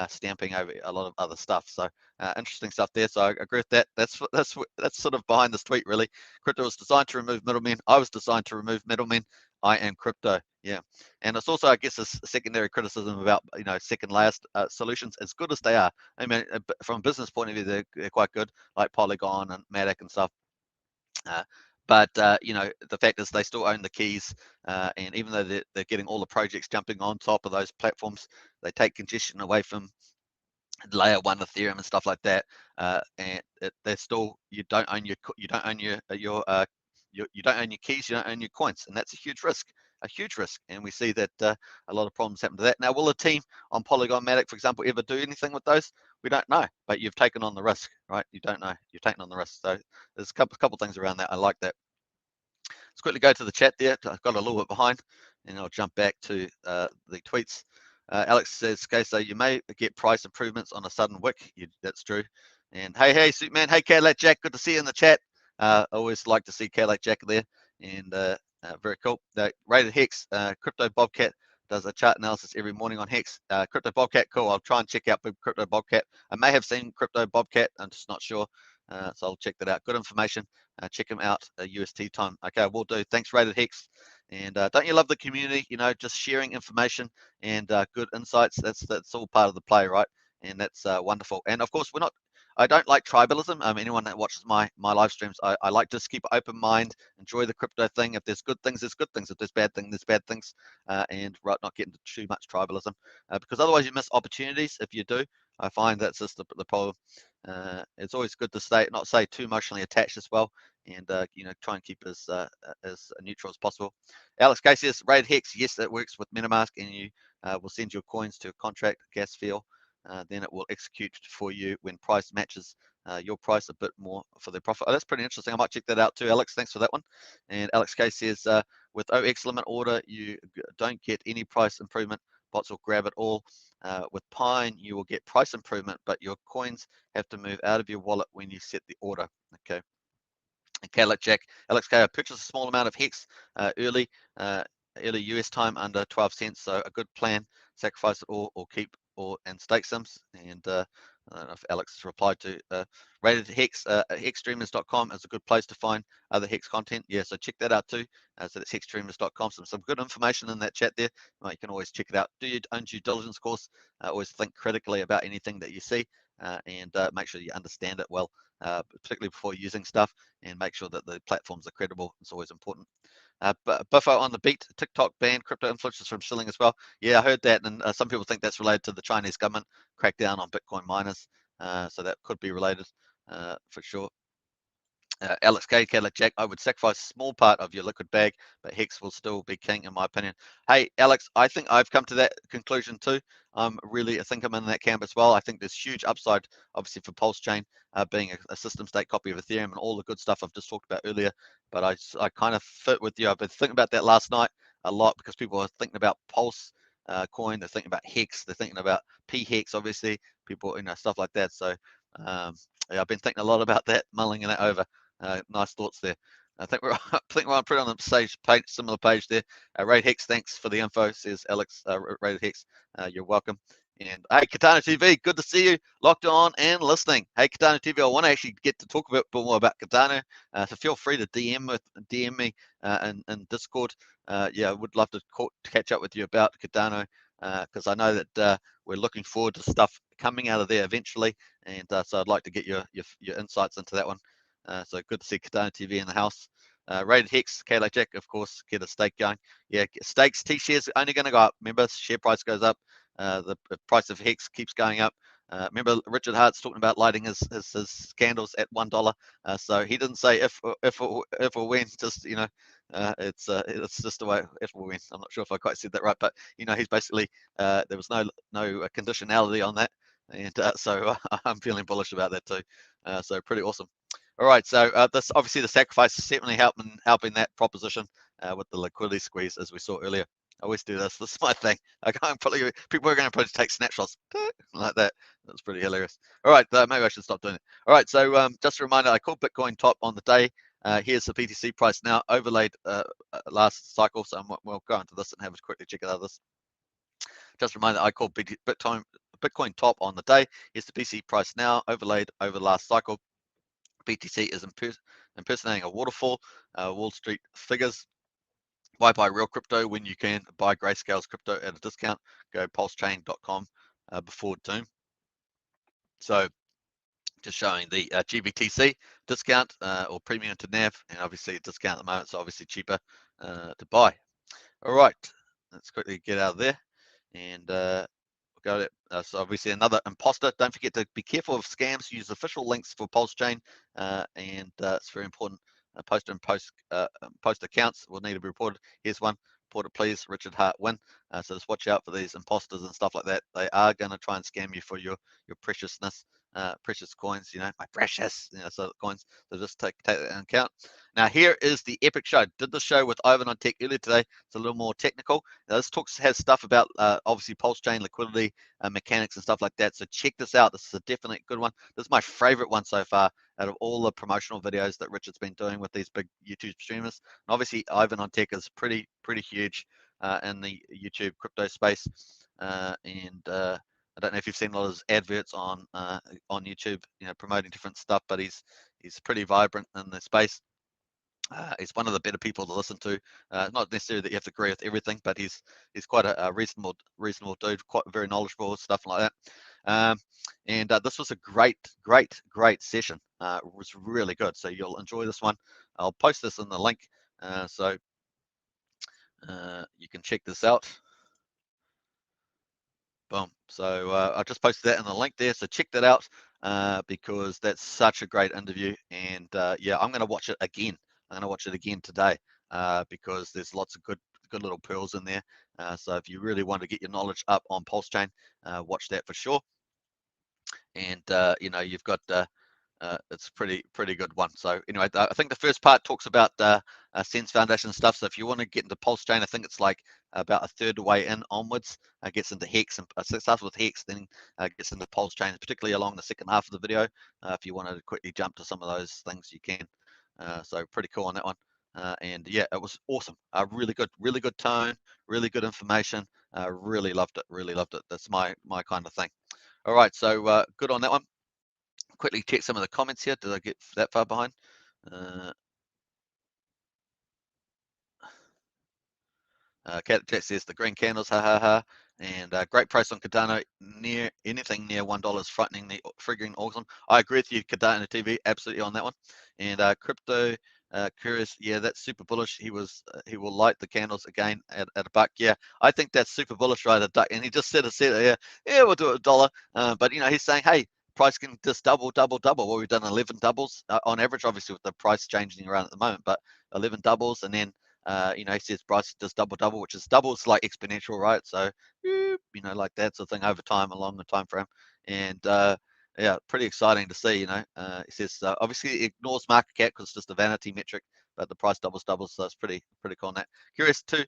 stamping over a lot of other stuff. So interesting stuff there. So I agree with that. That's sort of behind this tweet, really. Crypto was designed to remove middlemen. I was designed to remove middlemen. I am crypto. Yeah, and it's also, I guess, a secondary criticism about second layer solutions, as good as they are. I mean, from a business point of view, they're quite good, like Polygon and Matic and stuff. But the fact is they still own the keys, and even though they're getting all the projects jumping on top of those platforms, they take congestion away from layer 1 Ethereum and stuff like that, and they're still, you don't own your keys, you don't own your coins, and that's a huge risk. And we see that a lot of problems happen to that. Now, will a team on Polygon Matic, for example, ever do anything with those? We don't know, but you've taken on the risk, right? You don't know, you've taken on the risk. So there's a couple things around that. I like that. Let's quickly go to the chat there. I've got a little bit behind, and I'll jump back to the tweets. Alex says, so you may get price improvements on a sudden wick. That's true. And hey, Superman. Hey, Cadillac Jack. Good to see you in the chat. Always like to see Cadillac Jack there. And very cool. Rated Hex, Crypto Bobcat does a chart analysis every morning on Hex. Crypto Bobcat, cool. I'll try and check out Crypto Bobcat. I may have seen Crypto Bobcat. I'm just not sure. So I'll check that out. Good information. Check him out UST time. Okay, will do. Thanks, Rated Hex. And don't you love the community? Just sharing information and good insights. That's all part of the play, right? And that's wonderful. And of course, I don't like tribalism. Anyone that watches my live streams, I like to just keep an open mind, enjoy the crypto thing. If there's good things, there's good things. If there's bad things, there's bad things. And right, not getting too much tribalism, because otherwise you miss opportunities. If you do, I find that's just the problem. It's always good to not stay too emotionally attached as well, and try and keep as neutral as possible. Alex Casey says, Raid Hex, yes, that works with MetaMask, and you will send your coins to a contract gas field. Then it will execute for you when price matches your price a bit more for their profit. Oh, that's pretty interesting. I might check that out too, Alex. Thanks for that one. And Alex K says, with OX limit order, you don't get any price improvement, bots will grab it all. With Pine, you will get price improvement, but your coins have to move out of your wallet when you set the order. Okay. Okay, like Jack, Alex K, I purchased a small amount of Hex early US time under 12 cents, so a good plan. Sacrifice it all or keep and stake sims. And I don't know if Alex has replied to rated Hex. Hexstreamers.com is a good place to find other Hex content. Yeah, so check that out too. So that's hexstreamers.com. Some good information in that chat there. You can always check it out. Do your own due diligence course. Always think critically about anything that you see, and make sure you understand it well, particularly before using stuff, and make sure that the platforms are credible. It's always important. Buffo on the beat, TikTok banned crypto influencers from shilling as well. Yeah, I heard that, and some people think that's related to the Chinese government crackdown on Bitcoin miners. So that could be related for sure. Alex K, Cadillac Jack, I would sacrifice a small part of your liquid bag, but Hex will still be king in my opinion. Hey, Alex, I think I've come to that conclusion too. I think I'm in that camp as well. I think there's huge upside, obviously, for Pulsechain being a system state copy of Ethereum and all the good stuff I've just talked about earlier. But I kind of fit with you. I've been thinking about that last night a lot because people are thinking about Pulse coin, they're thinking about Hex, they're thinking about P-Hex, obviously, people, stuff like that. So yeah, I've been thinking a lot about that, mulling that over. Nice thoughts there. I think we're pretty on the page, similar page there. Raid Hex, thanks for the info, says Alex. Raid Hex, you're welcome. And hey, Katana TV, good to see you, locked on and listening. Hey, Katana TV, I want to actually get to talk a bit more about Katana, so feel free to DM me in Discord. Yeah, I would love to catch up with you about Katana, because I know that we're looking forward to stuff coming out of there eventually, and so I'd like to get your insights into that one. So good to see Katana TV in the house. Rated Hex, Kayla Jack, of course, get a stake going. Yeah, stakes, T-shares only going to go up. Remember, share price goes up. The price of Hex keeps going up. Remember, Richard Hart's talking about lighting his candles at $1. So he didn't say if or when. Just it's just the way if or when. I'm not sure if I quite said that right, but he's basically there was no conditionality on that, and so I'm feeling bullish about that too. So pretty awesome. All right, so this obviously the sacrifice is certainly helping that proposition with the liquidity squeeze, as we saw earlier. I always do this. This is my thing. People are going to probably take snapshots like that. That's pretty hilarious. All right, maybe I should stop doing it. All right, so just a reminder, I called Bitcoin top on the day. Here's the BTC price now, overlaid last cycle. So we'll go into this and have a quickly check out this. Just a reminder, I called Bitcoin top on the day. Here's the BTC price now, overlaid over last cycle. BTC is impersonating a waterfall. Wall Street figures. Why buy real crypto when you can buy Grayscale's crypto at a discount? Go pulsechain.com before doom. So just showing the GBTC discount or premium to NAV, and obviously a discount at the moment, so obviously cheaper to buy. All right, let's quickly get out of there and go to, so obviously another imposter. Don't forget to be careful of scams. Use official links for Pulsechain, and it's very important. Post accounts will need to be reported. Here's one. Report it, please. Richard Hart win. So just watch out for these imposters and stuff like that. They are going to try and scam you for your preciousness, precious coins. My precious, so coins. So just take that into account. Now here is the epic show. Did the show with Ivan on Tech earlier today. It's a little more technical. Now, this has stuff about obviously Pulsechain liquidity mechanics and stuff like that. So check this out. This is a definite good one. This is my favorite one so far out of all the promotional videos that Richard's been doing with these big YouTube streamers. And obviously Ivan on Tech is pretty huge in the YouTube crypto space. And I don't know if you've seen a lot of his adverts on YouTube, promoting different stuff, but he's pretty vibrant in the space. He's one of the better people to listen to. Not necessarily that you have to agree with everything, but he's quite a reasonable dude, quite very knowledgeable, stuff like that. And this was a great session. It was really good. So you'll enjoy this one. I'll post this in the link, so you can check this out. Boom. So I just posted that in the link there. So check that out because that's such a great interview. And yeah, I'm going to watch it again. I'm going to watch it again today because there's lots of good little pearls in there. So if you really want to get your knowledge up on Pulsechain, watch that for sure. And you've got it's pretty good one. So anyway, I think the first part talks about Sense Foundation stuff. So if you want to get into Pulsechain, I think it's like about a third of the way in onwards, gets into Hex, and starts with Hex, then gets into Pulsechain, particularly along the second half of the video. If you wanted to quickly jump to some of those things, you can. So pretty cool on that one. And yeah, it was awesome. Really good tone, really good information. Really loved it. Really loved it. That's my kind of thing. All right, so good on that one. Quickly check some of the comments here. Did I get that far behind? Cat says the green candles, ha ha ha. And great price on Cardano, near anything near $1 is frightening the triggering awesome. I agree with you, Cardano TV, absolutely on that one. And crypto curious, yeah, that's super bullish. He will light the candles again at a buck. Yeah, I think that's super bullish, right? A duck, and he just said yeah, we'll do it $1. But he's saying, hey, price can just double. Well, we've done 11 doubles on average, obviously with the price changing around at the moment, but 11 doubles, and then he says price does double, which is doubles like exponential, right? So, like that sort of thing over time, along the time frame, and yeah, pretty exciting to see. He says obviously it ignores market cap because it's just a vanity metric, but the price doubles, so it's pretty cool on that. Curious too,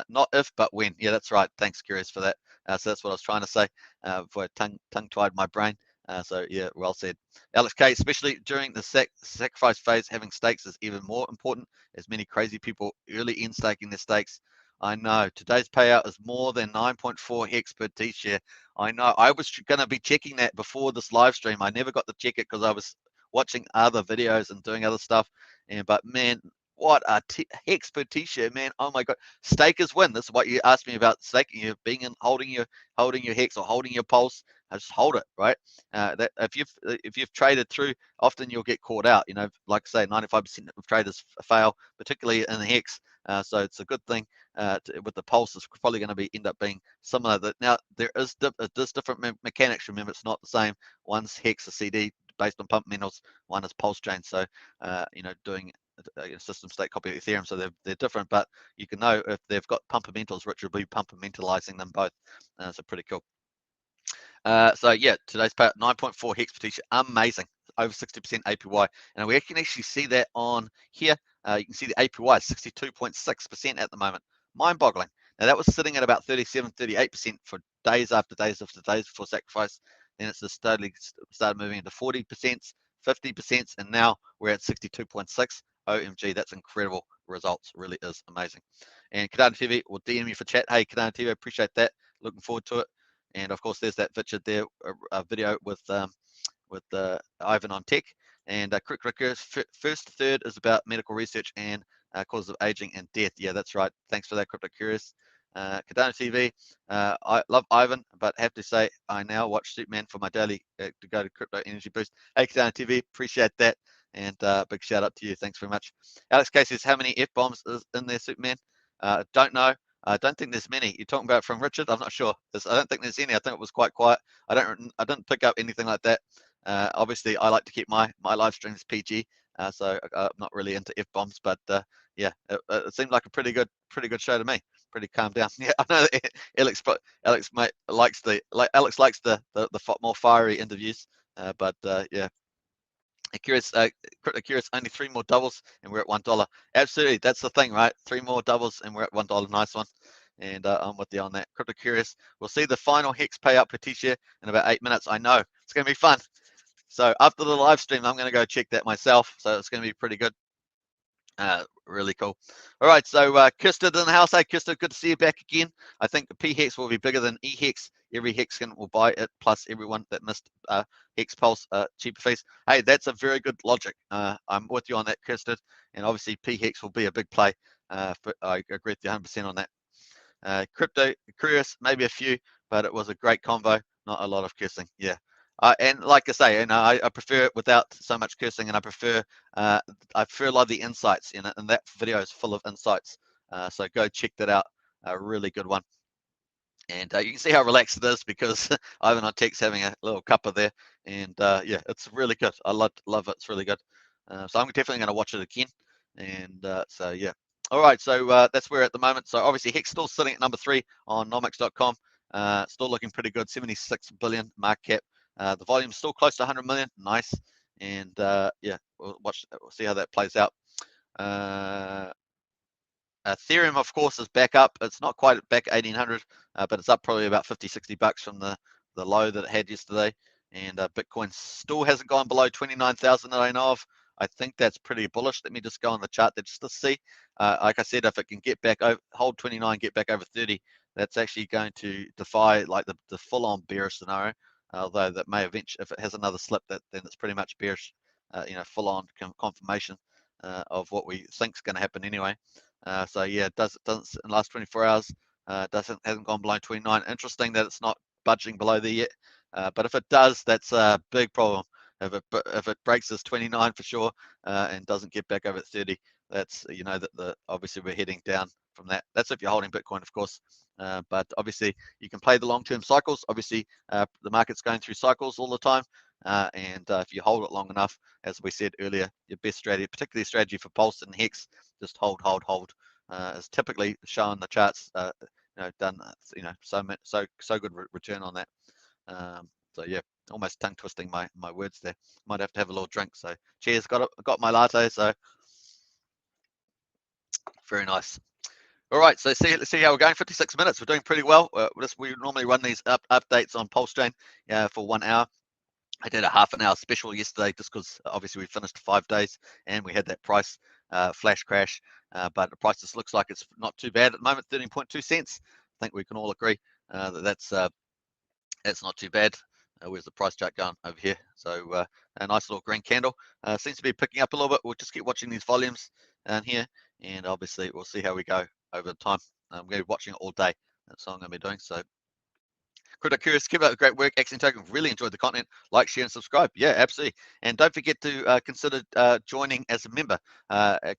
not if but when. Yeah, that's right. Thanks, Curious, for that. So that's what I was trying to say before I tongue-tied my brain. So yeah, well said. Alex K, especially during the sacrifice phase, having stakes is even more important, as many crazy people early in staking their stakes. I know today's payout is more than 9.4 hex per T-share. I know. I was going to be checking that before this live stream. I never got to check it because I was watching other videos and doing other stuff. But man, what a hex per T-share, man! Oh my god, stakers win. This is what you asked me about staking. You being in holding your hex or holding your pulse. Just hold it, right? That if you've traded through, often you'll get caught out. Like I say, 95% of traders fail, particularly in the hex. So it's a good thing with the pulse. It's probably going to end up being similar. Now there is different mechanics. Remember, it's not the same. One's hex, a CD based on fundamentals. One is Pulsechain. So doing a system state copy of Ethereum. So they're different, but you can know if they've got pumpamentals, Rich will be pumpamentalizing them both. So pretty cool. So yeah, today's payout 9.4 hex per T-share, amazing, over 60% APY, and we can actually see that on here. You can see the APY is 62.6% at the moment, mind-boggling. Now that was sitting at about 37, 38% for days after days before sacrifice. Then it's just started moving into 40%, 50%, and now we're at 62.6. OMG, that's incredible results. Really is amazing. And Cardano TV will DM me for chat. Hey, Cardano TV, appreciate that. Looking forward to it. And of course, there's that picture there, a video with Ivan on tech. And quick first third is about medical research and causes of aging and death. Yeah, that's right. Thanks for that, Crypto Curious. Cardano TV, I love Ivan, but have to say I now watch Superman for my daily to go to Crypto Energy Boost. Hey, Cardano TV, appreciate that. And big shout out to you. Thanks very much. Alex K says, how many F-bombs is in there, Superman? Don't know. I don't think there's many. You're talking about from Richard? I'm not sure. I don't think there's any. I think it was quite quiet. I didn't pick up anything like that. Obviously, I like to keep my live streams PG, so I'm not really into F bombs. But yeah, it seemed like a pretty good show to me. Pretty calm down. Yeah, I know that Alex mate likes Alex likes the more fiery interviews. But yeah. Curious, only 3 more doubles and we're at $1. Absolutely, that's the thing, right? 3 more doubles and we're at $1. Nice one. And I'm with you on that. Crypto Curious, we'll see the final hex payout per T-share in about 8 minutes. I know it's going to be fun. So after the live stream, I'm going to go check that myself. So it's going to be pretty good. Really cool. All right, so Kirsten in the house. Hey, Kirsten, good to see you back again. I think the P-Hex will be bigger than E-Hex. Every Hexcan will buy it, plus everyone that missed Hex Pulse cheaper fees. Hey, that's a very good logic. I'm with you on that, Kirsten. And obviously, P-Hex will be a big play. I agree with you 100% on that. Crypto Curious, maybe a few, but it was a great convo. Not a lot of cursing. Yeah. And like I say, I prefer it without so much cursing, and I prefer a lot of the insights in it, and that video is full of insights. So go check that out. A really good one. And you can see how relaxed it is because Ivan on Tech's having a little cuppa there, and yeah, it's really good. I love it. It's really good. So I'm definitely going to watch it again. And so yeah. All right, so that's where at the moment. So obviously Hex still sitting at number 3 on nomics.com. Still looking pretty good. 76 billion market cap. The volume's still close to 100 million. Nice. And yeah, we'll see how that plays out. Ethereum, of course, is back up. It's not quite back at 1800, but it's up probably about 50, 60 bucks from the low that it had yesterday. And Bitcoin still hasn't gone below 29,000 that I know of. I think that's pretty bullish. Let me just go on the chart there just to see. Like I said, if it can get back over, hold 29, get back over 30, that's actually going to defy like the full-on bearish scenario. Although that may eventually, if it has another slip, then it's pretty much bearish. Full-on confirmation of what we think is going to happen anyway. So yeah, it doesn't in the last 24 hours. Hasn't gone below 29. Interesting that it's not budging below there yet. But if it does, that's a big problem. If it breaks this 29 for sure and doesn't get back over 30, that's that obviously we're heading down from that. That's if you're holding Bitcoin, of course. But obviously you can play the long-term cycles. Obviously the market's going through cycles all the time. And if you hold it long enough, as we said earlier, your best strategy, particularly strategy for Pulse and Hex, just hold, is typically shown the charts. Done, so good return on that. So yeah, almost tongue twisting my words there. Might have to have a little drink. So cheers, got my latte. So very nice. All right, so let's see how we're going. 56 minutes. We're doing pretty well. We normally run these updates on Pulsechain for 1 hour. I did a half an hour special yesterday just because obviously we finished 5 days and we had that price flash crash. But the price just looks like it's not too bad at the moment, 13.2 cents. I think we can all agree that's not too bad. Where's the price chart going? Over here. So a nice little green candle. Seems to be picking up a little bit. We'll just keep watching these volumes down here, and obviously we'll see how we go over time. I'm going to be watching it all day. That's all I'm going to be doing. So Crypto Curious, keep up the great work. Axiom Token, really enjoyed the content. Like, share, and subscribe. Yeah, absolutely. And don't forget to consider joining as a member.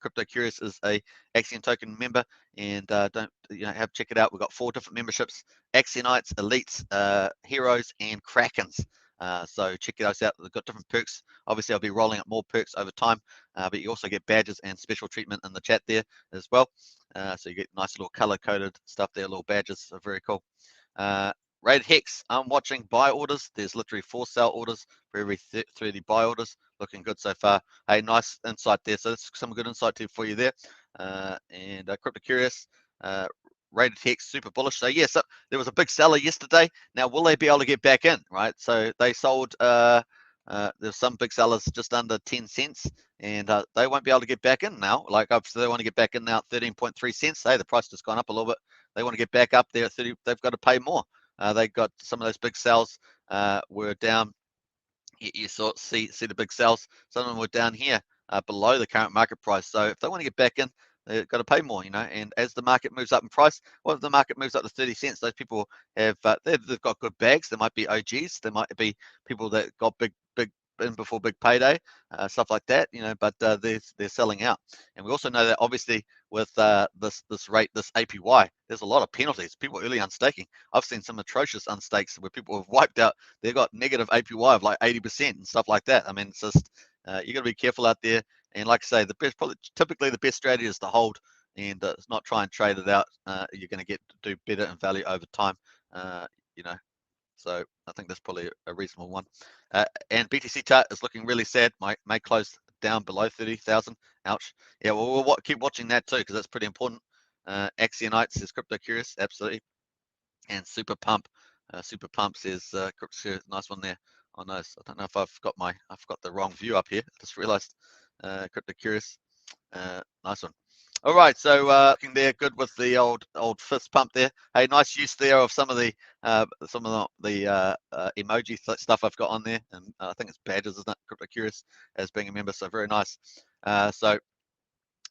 Crypto Curious is a Axiom Token member, and check it out. We've got 4 different memberships: Axionites, Elites, Heroes, and Krakens. So check those out. They've got different perks. Obviously, I'll be rolling out more perks over time, but you also get badges and special treatment in the chat there as well. So you get nice little color-coded stuff there, little badges. So very cool. Rated Hex, I'm watching buy orders. There's literally 4 sell orders for every 30 buy orders. Looking good so far. Hey, nice insight there. So that's some good insight for you there. And Crypto Curious, Rated Hex, super bullish. So yes, there was a big seller yesterday. Now, will they be able to get back in, right? So they sold, there's some big sellers just under 10 cents, and they won't be able to get back in now. Like, obviously, they want to get back in now at 13.3 cents. Hey, the price has gone up a little bit. They want to get back up there at 30. They've got to pay more. They got some of those big sales were down. You see the big sales. Some of them were down here below the current market price. So if they want to get back in, they've got to pay more, And as the market moves up in price, well, if the market moves up to 30 cents, those people have they've got good bags. There might be OGs. There might be people that got big in before big payday, stuff like that, But they're selling out, and we also know that obviously with this APY, there's a lot of penalties. People early unstaking. I've seen some atrocious unstakes where people have wiped out. They've got negative APY of like 80% and stuff like that. I mean, it's just you got to be careful out there. And like I say, typically the best strategy is to hold and not try and trade it out. You're going to do better in value over time. So I think that's probably a reasonable one. And BTC chart is looking really sad. May close down below 30,000. Ouch. Yeah, well, we'll keep watching that too because that's pretty important. Axionites is Crypto Curious, absolutely. And Super Pump says Crypto, nice one there on those. I don't know if I've got the wrong view up here. I just realized Crypto Curious. Nice one. All right, so looking there, good with the old fist pump there. Hey, nice use there of some of the emoji stuff I've got on there, and I think it's badges, isn't it? Crypto Curious as being a member, so very nice. So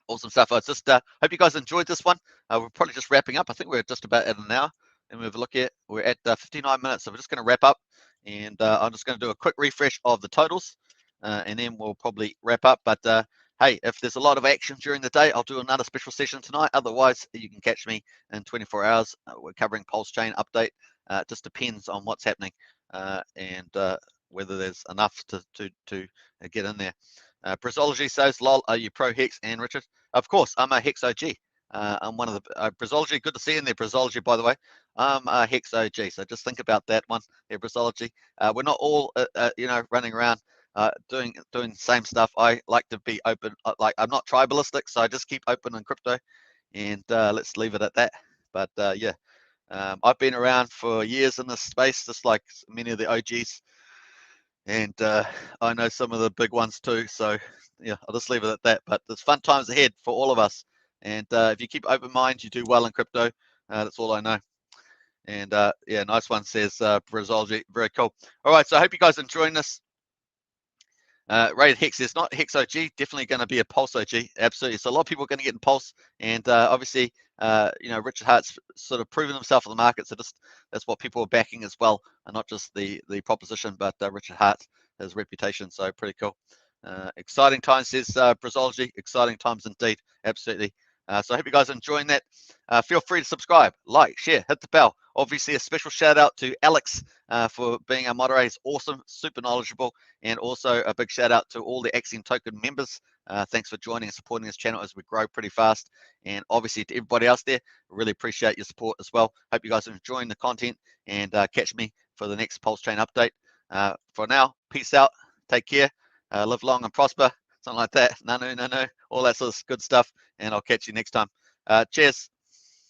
awesome stuff. I just hope you guys enjoyed this one. We're probably just wrapping up. I think we're just about at an hour, and we have a look at we're at 59 minutes, so we're just going to wrap up, and I'm just going to do a quick refresh of the totals, and then we'll probably wrap up. But hey, if there's a lot of action during the day, I'll do another special session tonight. Otherwise, you can catch me in 24 hours. We're covering Pulsechain update. It just depends on what's happening and whether there's enough to get in there. Brazology says, lol, are you pro Hex? And Richard, of course, I'm a Hex OG. I'm one of the Brazology. Good to see you in there, Brazology, by the way. I'm a Hex OG, so just think about that one there, Brazology. We're not all, running around doing the same stuff. I like to be open. Like, I'm not tribalistic, so I just keep open in crypto. and let's leave it at that. But yeah, I've been around for years in this space, just like many of the OGs, and I know some of the big ones too. So yeah, I'll just leave it at that. But there's fun times ahead for all of us, and if you keep open mind, you do well in crypto. That's all I know. And yeah, nice one, says Brazolji. Very cool. All right, so I hope you guys are enjoying this. Rated Hex is not Hex OG, definitely going to be a Pulse OG. Absolutely. So a lot of people are going to get in Pulse, and obviously, you know, Richard Hart's sort of proven himself in the market. So just that's what people are backing as well, and not just the proposition, but Richard Hart, his reputation. So pretty cool. Exciting times, says Brazology. Exciting times indeed. Absolutely. So I hope you guys are enjoying that. Feel free to subscribe, like, share, hit the bell. Obviously, a special shout out to Alex for being our moderator. He's awesome, super knowledgeable, and also a big shout out to all the Axiom Token members. Thanks for joining and supporting this channel as we grow pretty fast. And obviously to everybody else there, really appreciate your support as well. Hope you guys are enjoying the content, and catch me for the next Pulsechain update. For now, peace out, take care, live long and prosper, something like that. No, all that sort of good stuff. And I'll catch you next time. Cheers.